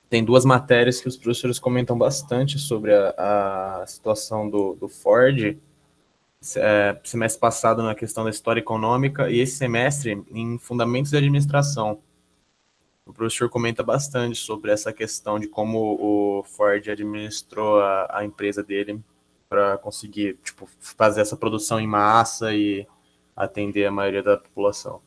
tem duas matérias que os professores comentam bastante sobre a situação do Ford. Semestre passado na questão da história econômica e esse semestre em fundamentos de administração. O professor comenta bastante sobre essa questão de como o Ford administrou a empresa dele para conseguir fazer essa produção em massa e atender a maioria da população.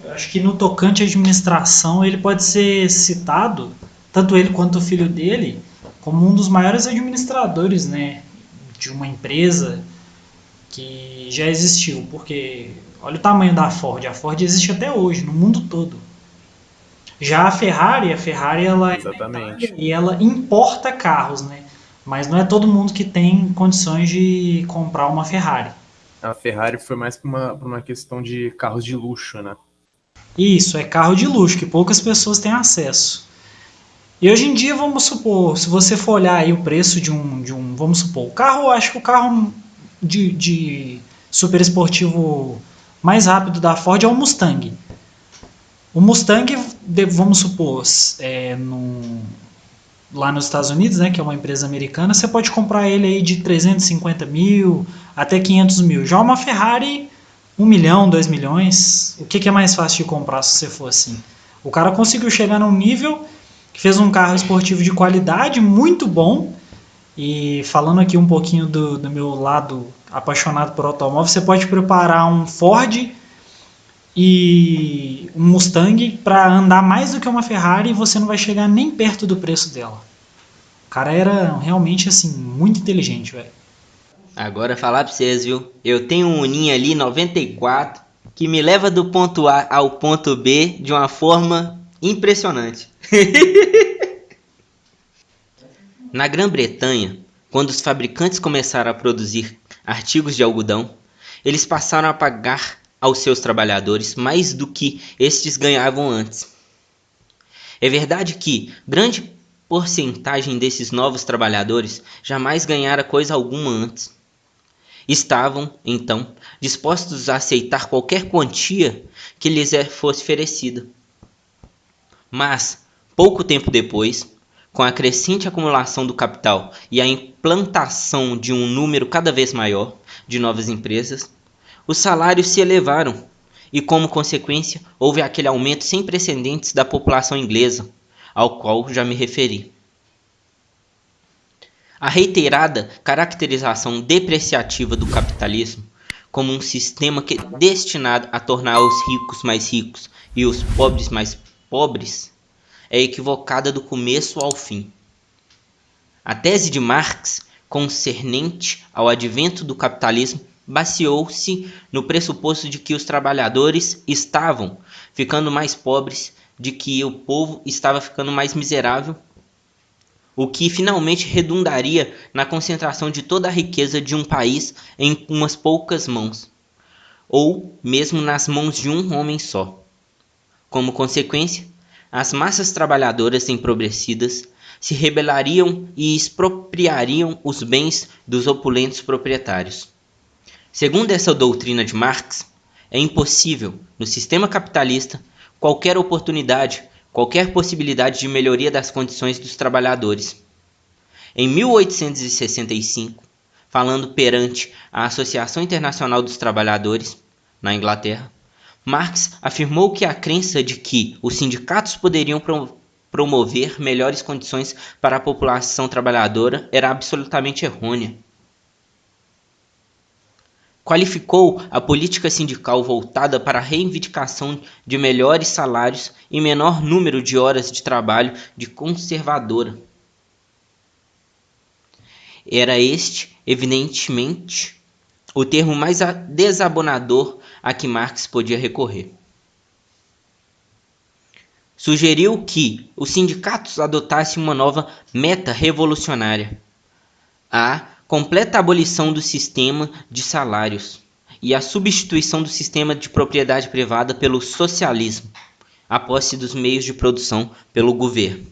Eu acho que no tocante à administração ele pode ser citado, tanto ele quanto o filho dele, como um dos maiores administradores, né, de uma empresa que já existiu, porque olha o tamanho da Ford, a Ford existe até hoje, no mundo todo. Já a Ferrari ela é Exatamente. e ela importa carros, né? Mas não é todo mundo que tem condições de comprar uma Ferrari. A Ferrari foi mais para uma questão de carros de luxo, né? Isso, é carro de luxo, que poucas pessoas têm acesso. E hoje em dia, vamos supor, se você for olhar aí o preço vamos supor, o carro, eu acho que o carro de super esportivo mais rápido da Ford é o Mustang. O Mustang, vamos supor, lá nos Estados Unidos, né, que é uma empresa americana, você pode comprar ele aí de 350 mil até 500 mil. Já uma Ferrari, 1 milhão, 2 milhões, o que é mais fácil de comprar se você for assim? O cara conseguiu chegar num nível que fez um carro esportivo de qualidade, muito bom, e falando aqui um pouquinho do meu lado apaixonado por automóvel, você pode preparar um Ford e um Mustang para andar mais do que uma Ferrari e você não vai chegar nem perto do preço dela. O cara era realmente assim muito inteligente, velho. Agora falar pra vocês, viu? Eu tenho um Uninho ali 94 que me leva do ponto A ao ponto B de uma forma impressionante. Na Grã-Bretanha, quando os fabricantes começaram a produzir artigos de algodão, eles passaram a pagar aos seus trabalhadores mais do que estes ganhavam antes. É verdade que grande porcentagem desses novos trabalhadores jamais ganhara coisa alguma antes. Estavam, então, dispostos a aceitar qualquer quantia que lhes fosse oferecida. Mas, pouco tempo depois, com a crescente acumulação do capital e a implantação de um número cada vez maior de novas empresas, os salários se elevaram e, como consequência, houve aquele aumento sem precedentes da população inglesa, ao qual já me referi. A reiterada caracterização depreciativa do capitalismo como um sistema destinado a tornar os ricos mais ricos e os pobres mais pobres é equivocada do começo ao fim. A tese de Marx concernente ao advento do capitalismo baseou-se no pressuposto de que os trabalhadores estavam ficando mais pobres, de que o povo estava ficando mais miserável, o que finalmente redundaria na concentração de toda a riqueza de um país em umas poucas mãos, ou mesmo nas mãos de um homem só. Como consequência, as massas trabalhadoras empobrecidas se rebelariam e expropriariam os bens dos opulentos proprietários. Segundo essa doutrina de Marx, é impossível, no sistema capitalista, qualquer oportunidade, qualquer possibilidade de melhoria das condições dos trabalhadores. Em 1865, falando perante a Associação Internacional dos Trabalhadores, na Inglaterra, Marx afirmou que a crença de que os sindicatos poderiam promover melhores condições para a população trabalhadora era absolutamente errônea. Qualificou a política sindical voltada para a reivindicação de melhores salários e menor número de horas de trabalho de conservadora. Era este, evidentemente, o termo mais desabonador a que Marx podia recorrer. Sugeriu que os sindicatos adotassem uma nova meta revolucionária, a completa abolição do sistema de salários e a substituição do sistema de propriedade privada pelo socialismo, a posse dos meios de produção pelo governo.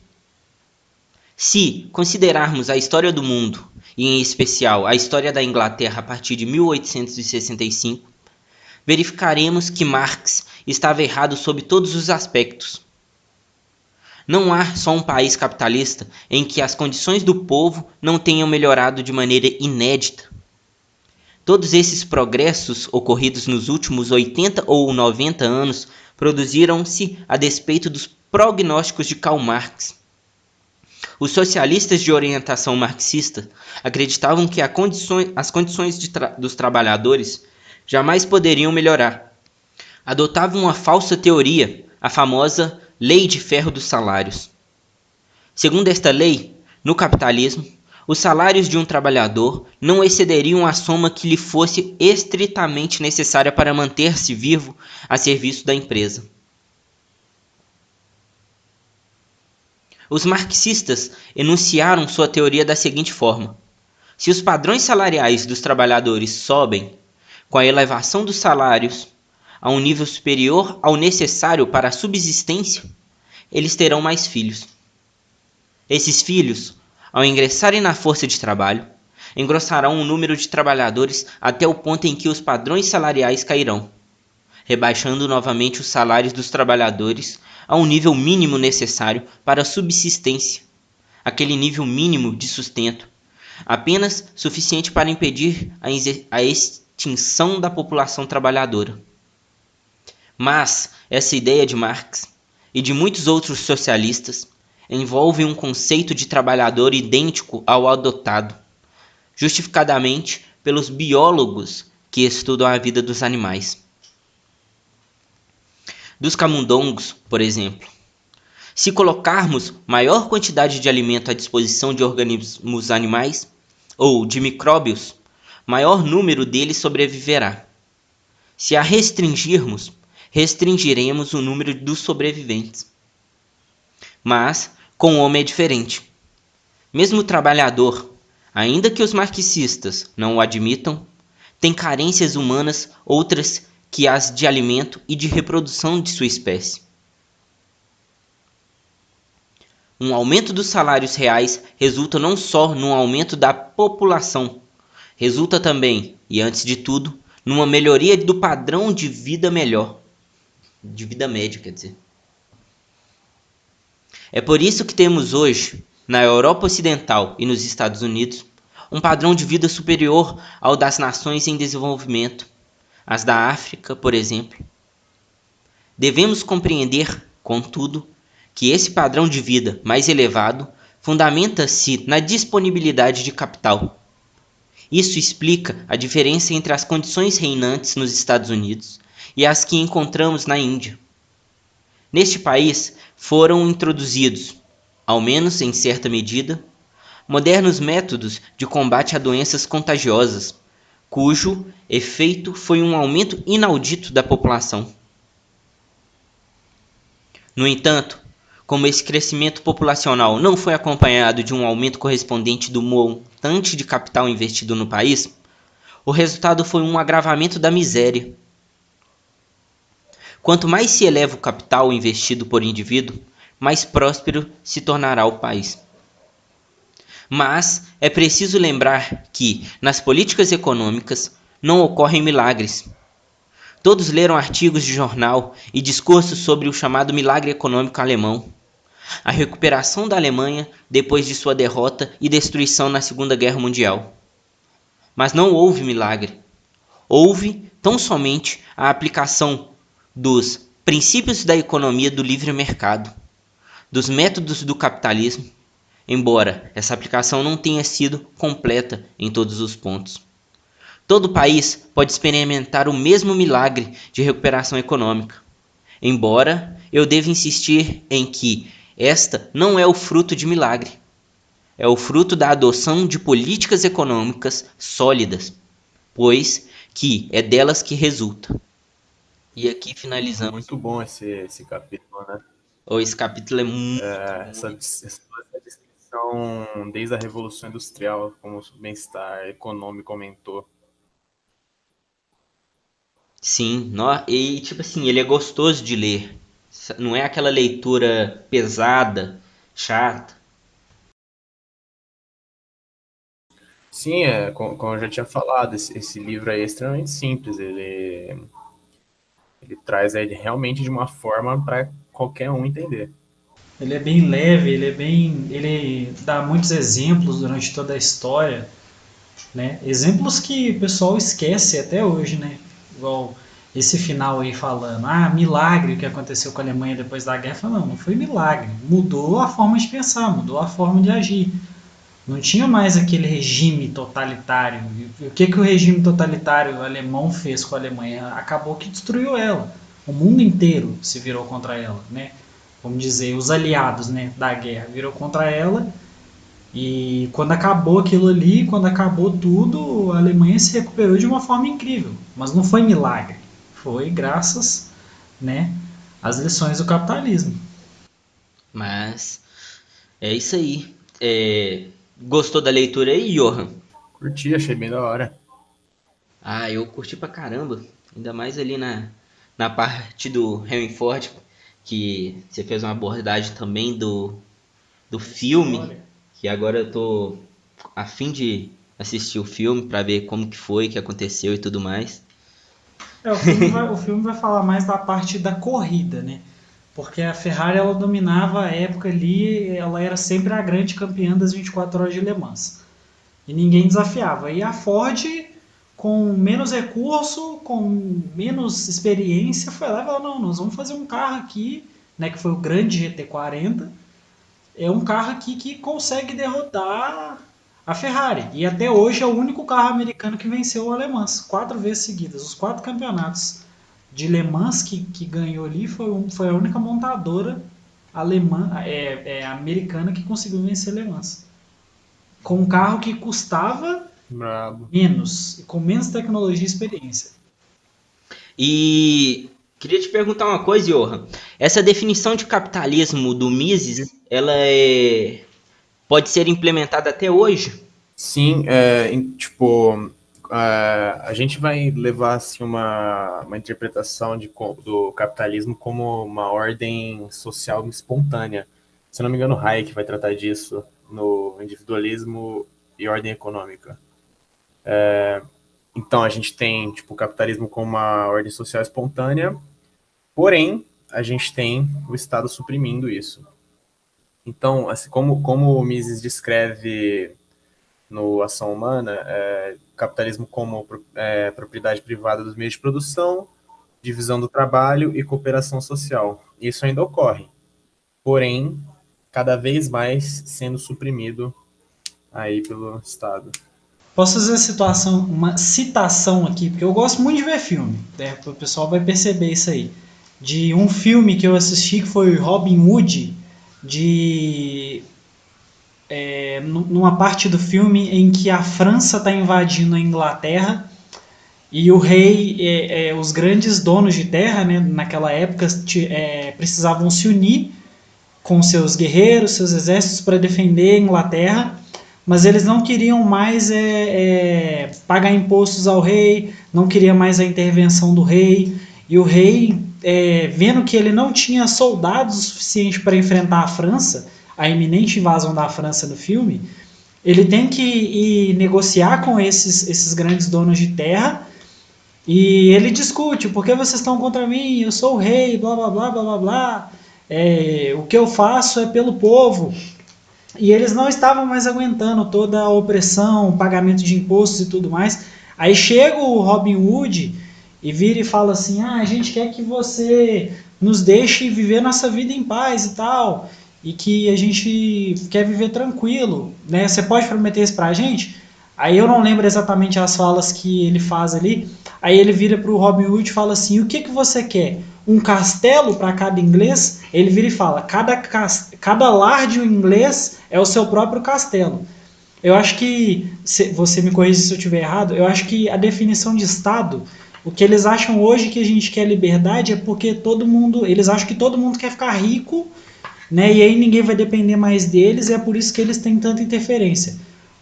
Se considerarmos a história do mundo, e em especial a história da Inglaterra a partir de 1865, verificaremos que Marx estava errado sob todos os aspectos. Não há só um país capitalista em que as condições do povo não tenham melhorado de maneira inédita. Todos esses progressos ocorridos nos últimos 80 ou 90 anos produziram-se a despeito dos prognósticos de Karl Marx. Os socialistas de orientação marxista acreditavam que as condições dos trabalhadores jamais poderiam melhorar. Adotavam uma falsa teoria, a famosa Lei de Ferro dos Salários. Segundo esta lei, no capitalismo, os salários de um trabalhador não excederiam a soma que lhe fosse estritamente necessária para manter-se vivo a serviço da empresa. Os marxistas enunciaram sua teoria da seguinte forma: se os padrões salariais dos trabalhadores sobem com a elevação dos salários a um nível superior ao necessário para a subsistência, eles terão mais filhos. Esses filhos, ao ingressarem na força de trabalho, engrossarão o número de trabalhadores até o ponto em que os padrões salariais cairão, rebaixando novamente os salários dos trabalhadores a um nível mínimo necessário para a subsistência, aquele nível mínimo de sustento, apenas suficiente para impedir a extinção da população trabalhadora. Mas essa ideia de Marx e de muitos outros socialistas envolve um conceito de trabalhador idêntico ao adotado, justificadamente pelos biólogos que estudam a vida dos animais. Dos camundongos, por exemplo. Se colocarmos maior quantidade de alimento à disposição de organismos animais ou de micróbios, maior número deles sobreviverá. Se a restringirmos, restringiremos o número dos sobreviventes. Mas com o homem é diferente. Mesmo o trabalhador, ainda que os marxistas não o admitam, tem carências humanas outras que as de alimento e de reprodução de sua espécie. Um aumento dos salários reais resulta não só num aumento da população, resulta também, e antes de tudo, numa melhoria do padrão de vida melhor. De vida média, quer dizer. É por isso que temos hoje, na Europa Ocidental e nos Estados Unidos, um padrão de vida superior ao das nações em desenvolvimento, as da África, por exemplo. Devemos compreender, contudo, que esse padrão de vida mais elevado fundamenta-se na disponibilidade de capital. Isso explica a diferença entre as condições reinantes nos Estados Unidos e as que encontramos na Índia. Neste país foram introduzidos, ao menos em certa medida, modernos métodos de combate a doenças contagiosas, cujo efeito foi um aumento inaudito da população. No entanto, como esse crescimento populacional não foi acompanhado de um aumento correspondente do montante de capital investido no país, o resultado foi um agravamento da miséria. Quanto mais se eleva o capital investido por indivíduo, mais próspero se tornará o país. Mas é preciso lembrar que, nas políticas econômicas, não ocorrem milagres. Todos leram artigos de jornal e discursos sobre o chamado milagre econômico alemão, a recuperação da Alemanha depois de sua derrota e destruição na Segunda Guerra Mundial. Mas não houve milagre. Houve tão somente a aplicação dos princípios da economia do livre mercado, dos métodos do capitalismo, embora essa aplicação não tenha sido completa em todos os pontos. Todo país pode experimentar o mesmo milagre de recuperação econômica, embora eu deva insistir em que esta não é o fruto de milagre, é o fruto da adoção de políticas econômicas sólidas, pois que é delas que resulta. E aqui finalizamos. Muito bom esse capítulo, né? Esse capítulo é muito, Essa descrição desde a Revolução Industrial, como o bem-estar econômico aumentou. Sim, e tipo assim, ele é gostoso de ler. Não é aquela leitura pesada, chata. Sim, como eu já tinha falado, esse livro aí é extremamente simples. Ele traz ele realmente de uma forma para qualquer um entender. Ele é bem leve, ele dá muitos exemplos durante toda a história, né? Exemplos que o pessoal esquece até hoje, né? Igual esse final aí falando, milagre que aconteceu com a Alemanha depois da guerra. Não foi milagre, mudou a forma de pensar, mudou a forma de agir. Não tinha mais aquele regime totalitário. E o que o regime totalitário alemão fez com a Alemanha? Acabou que destruiu ela. O mundo inteiro se virou contra ela, né? Vamos dizer, os aliados, né, da guerra virou contra ela. E quando acabou aquilo ali, quando acabou tudo, a Alemanha se recuperou de uma forma incrível. Mas não foi milagre. Foi graças, né, às lições do capitalismo. Mas é isso aí. Gostou da leitura aí, Johan? Curti, achei bem da hora. Eu curti pra caramba. Ainda mais ali na parte do Henry Ford, que você fez uma abordagem também do filme, que agora eu tô a fim de assistir o filme pra ver como que foi, que aconteceu e tudo mais. O filme vai falar mais da parte da corrida, né? Porque a Ferrari ela dominava a época ali, ela era sempre a grande campeã das 24 horas de Le Mans. E ninguém desafiava. E a Ford, com menos recurso, com menos experiência, foi lá e falou, não, nós vamos fazer um carro aqui, né, que foi o grande GT40, é um carro aqui que consegue derrotar a Ferrari. E até hoje é o único carro americano que venceu o Le Mans, 4 vezes seguidas. Os 4 campeonatos de Le Mans que ganhou ali foi a única montadora alemã, americana que conseguiu vencer Le Mans. Com um carro que custava Brabo. menos, com menos tecnologia e experiência. E queria te perguntar uma coisa, Johan. Essa definição de capitalismo do Mises, ela pode ser implementada até hoje? Sim, a gente vai levar assim, uma interpretação do capitalismo como uma ordem social espontânea. Se não me engano, Hayek vai tratar disso no Individualismo e Ordem Econômica. Então, a gente tem o capitalismo como uma ordem social espontânea, porém, a gente tem o Estado suprimindo isso. Então, assim, como o Mises descreve no Ação Humana, capitalismo como propriedade privada dos meios de produção, divisão do trabalho e cooperação social. Isso ainda ocorre. Porém, cada vez mais sendo suprimido aí pelo Estado. Posso fazer uma citação aqui, porque eu gosto muito de ver filme, né? O pessoal vai perceber isso aí. De um filme que eu assisti que foi Robin Hood, numa parte do filme em que a França está invadindo a Inglaterra e o rei, os grandes donos de terra, né, naquela época, precisavam se unir com seus guerreiros, seus exércitos para defender a Inglaterra, mas eles não queriam mais pagar impostos ao rei, não queria mais a intervenção do rei, e o rei, vendo que ele não tinha soldados suficientes para enfrentar a França, a iminente invasão da França no filme, ele tem que ir negociar com esses grandes donos de terra, e ele discute, por que vocês estão contra mim? Eu sou o rei, blá blá blá blá blá blá. O que eu faço é pelo povo. E eles não estavam mais aguentando toda a opressão, pagamento de impostos e tudo mais. Aí chega o Robin Hood e vira e fala assim: a gente quer que você nos deixe viver nossa vida em paz e tal, e que a gente quer viver tranquilo, né? Você pode prometer isso pra gente? Aí eu não lembro exatamente as falas que ele faz ali. Aí ele vira pro Robin Hood e fala assim: o que você quer? Um castelo para cada inglês? Ele vira e fala: cada lar de um inglês é o seu próprio castelo. Eu acho que, você me corrija se eu estiver errado, eu acho que a definição de Estado, o que eles acham hoje que a gente quer liberdade é porque eles acham que todo mundo quer ficar rico, né? E aí ninguém vai depender mais deles, e é por isso que eles têm tanta interferência.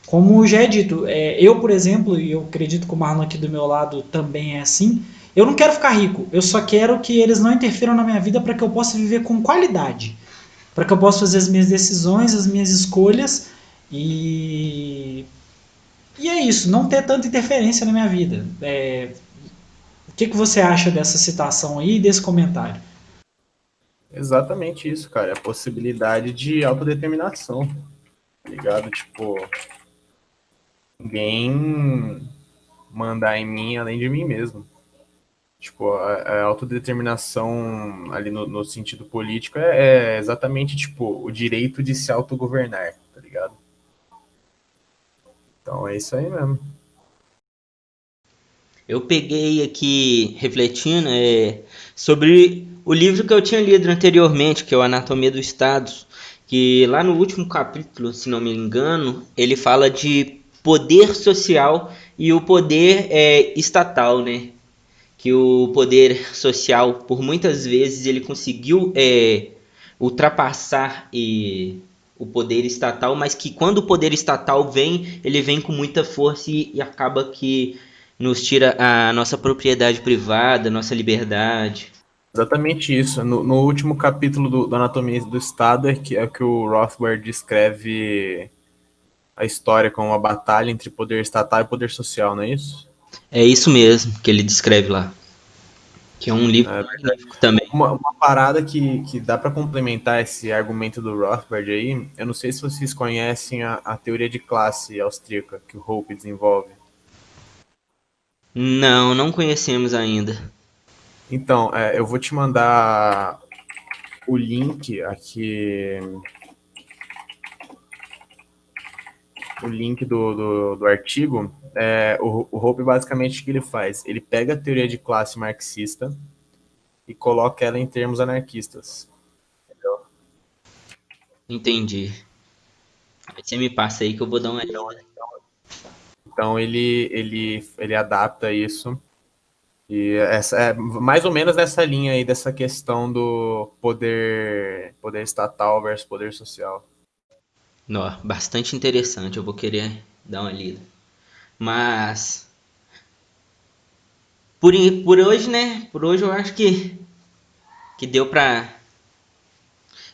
Como já é dito, eu, por exemplo, e eu acredito que o Marlon aqui do meu lado também é assim, eu não quero ficar rico, eu só quero que eles não interfiram na minha vida para que eu possa viver com qualidade, para que eu possa fazer as minhas decisões, as minhas escolhas e é isso, não ter tanta interferência na minha vida. O que você acha dessa citação aí e desse comentário? Exatamente isso, cara. A possibilidade de autodeterminação, tá ligado? Tipo, ninguém mandar em mim além de mim mesmo. Tipo, a autodeterminação ali no sentido político é exatamente, tipo, o direito de se autogovernar, tá ligado? Então é isso aí mesmo. Eu peguei aqui refletindo sobre o livro que eu tinha lido anteriormente, que é o Anatomia do Estado, que lá no último capítulo, se não me engano, ele fala de poder social e o poder estatal, né? Que o poder social, por muitas vezes, ele conseguiu ultrapassar o poder estatal, mas que quando o poder estatal vem, ele vem com muita força e acaba que nos tira a nossa propriedade privada, nossa liberdade. Exatamente isso. No último capítulo do Anatomia do Estado é que o Rothbard descreve a história como uma batalha entre poder estatal e poder social, não é isso? É isso mesmo que ele descreve lá, que é um livro É, magnífico também. uma parada que dá para complementar esse argumento do Rothbard aí, eu não sei se vocês conhecem a teoria de classe austríaca que o Hoppe desenvolve. Não, não conhecemos ainda. Então, eu vou te mandar o link aqui, o link do artigo. O Hoppe, basicamente, o que ele faz? Ele pega a teoria de classe marxista e coloca ela em termos anarquistas. Entendeu? Entendi. Aí você me passa aí que eu vou dar uma lida. Então, ele adapta isso. E essa é mais ou menos nessa linha aí dessa questão do poder estatal versus poder social. Nó, bastante interessante, eu vou querer dar uma lida. Mas por hoje, né? Por hoje eu acho que deu pra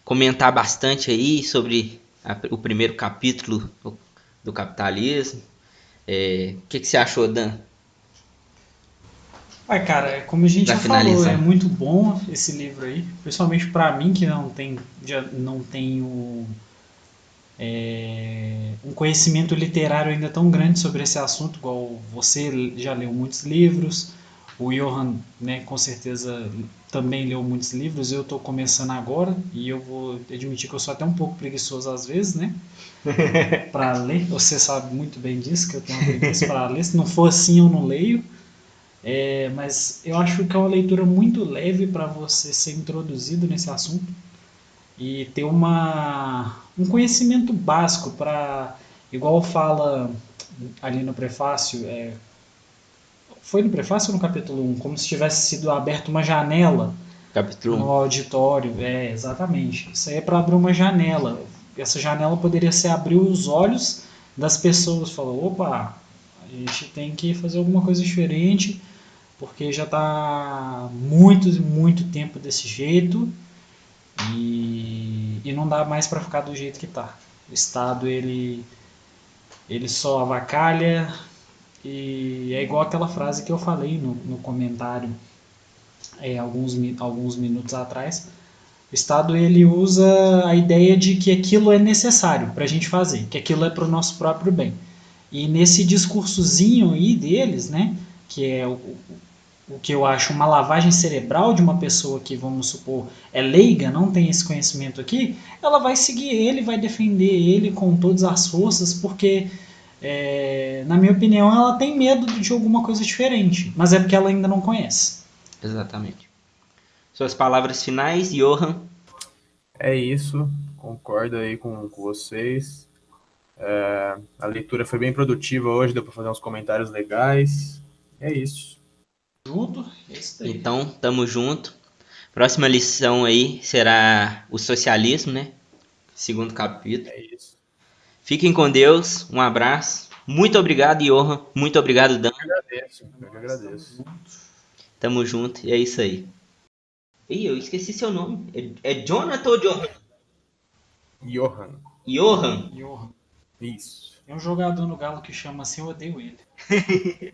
comentar bastante aí sobre o primeiro capítulo do capitalismo. O que você achou, Dan? Cara, como a gente Pra já falou, é finalizar. muito bom esse livro aí, principalmente para mim que não tenho um conhecimento literário ainda tão grande sobre esse assunto, igual você já leu muitos livros, O Johan, né, com certeza também leu muitos livros. Eu estou começando agora e eu vou admitir que eu sou até um pouco preguiçoso às vezes, né, para ler. Você sabe muito bem disso, que eu tenho uma preguiça para ler. Se não for assim, eu não leio. Mas eu acho que é uma leitura muito leve para você ser introduzido nesse assunto e ter um conhecimento básico para, igual fala ali no prefácio, foi no prefácio ou no capítulo 1? Como se tivesse sido aberta uma janela Capítulo no 1. auditório. Exatamente. Isso aí é para abrir uma janela. Essa janela poderia ser abrir os olhos das pessoas. Falou, opa, a gente tem que fazer alguma coisa diferente, porque já está muito, muito tempo desse jeito e não dá mais para ficar do jeito que está. O Estado, ele só avacalha, e é igual aquela frase que eu falei no comentário alguns minutos atrás. O Estado, ele usa a ideia de que aquilo é necessário para a gente fazer, que aquilo é para o nosso próprio bem. E nesse discursozinho aí deles, né, que é o que eu acho uma lavagem cerebral de uma pessoa que, vamos supor, é leiga, não tem esse conhecimento aqui, ela vai seguir ele, vai defender ele com todas as forças, porque, na minha opinião, ela tem medo de alguma coisa diferente, mas é porque ela ainda não conhece. Exatamente. Suas palavras finais, Johan? É isso, concordo aí com vocês. A leitura foi bem produtiva hoje, deu para fazer uns comentários legais. É isso. Junto, isso daí. Então, tamo junto. Próxima lição aí será o socialismo, né? Segundo capítulo. É isso. Fiquem com Deus, um abraço. Muito obrigado, Johan. Muito obrigado, Dan. Eu que agradeço. Tamo junto, e é isso aí. Ih, eu esqueci seu nome. É Jonathan ou Johan? Johan. Johan. Johan. Isso. Tem um jogador no Galo que chama assim, eu odeio ele.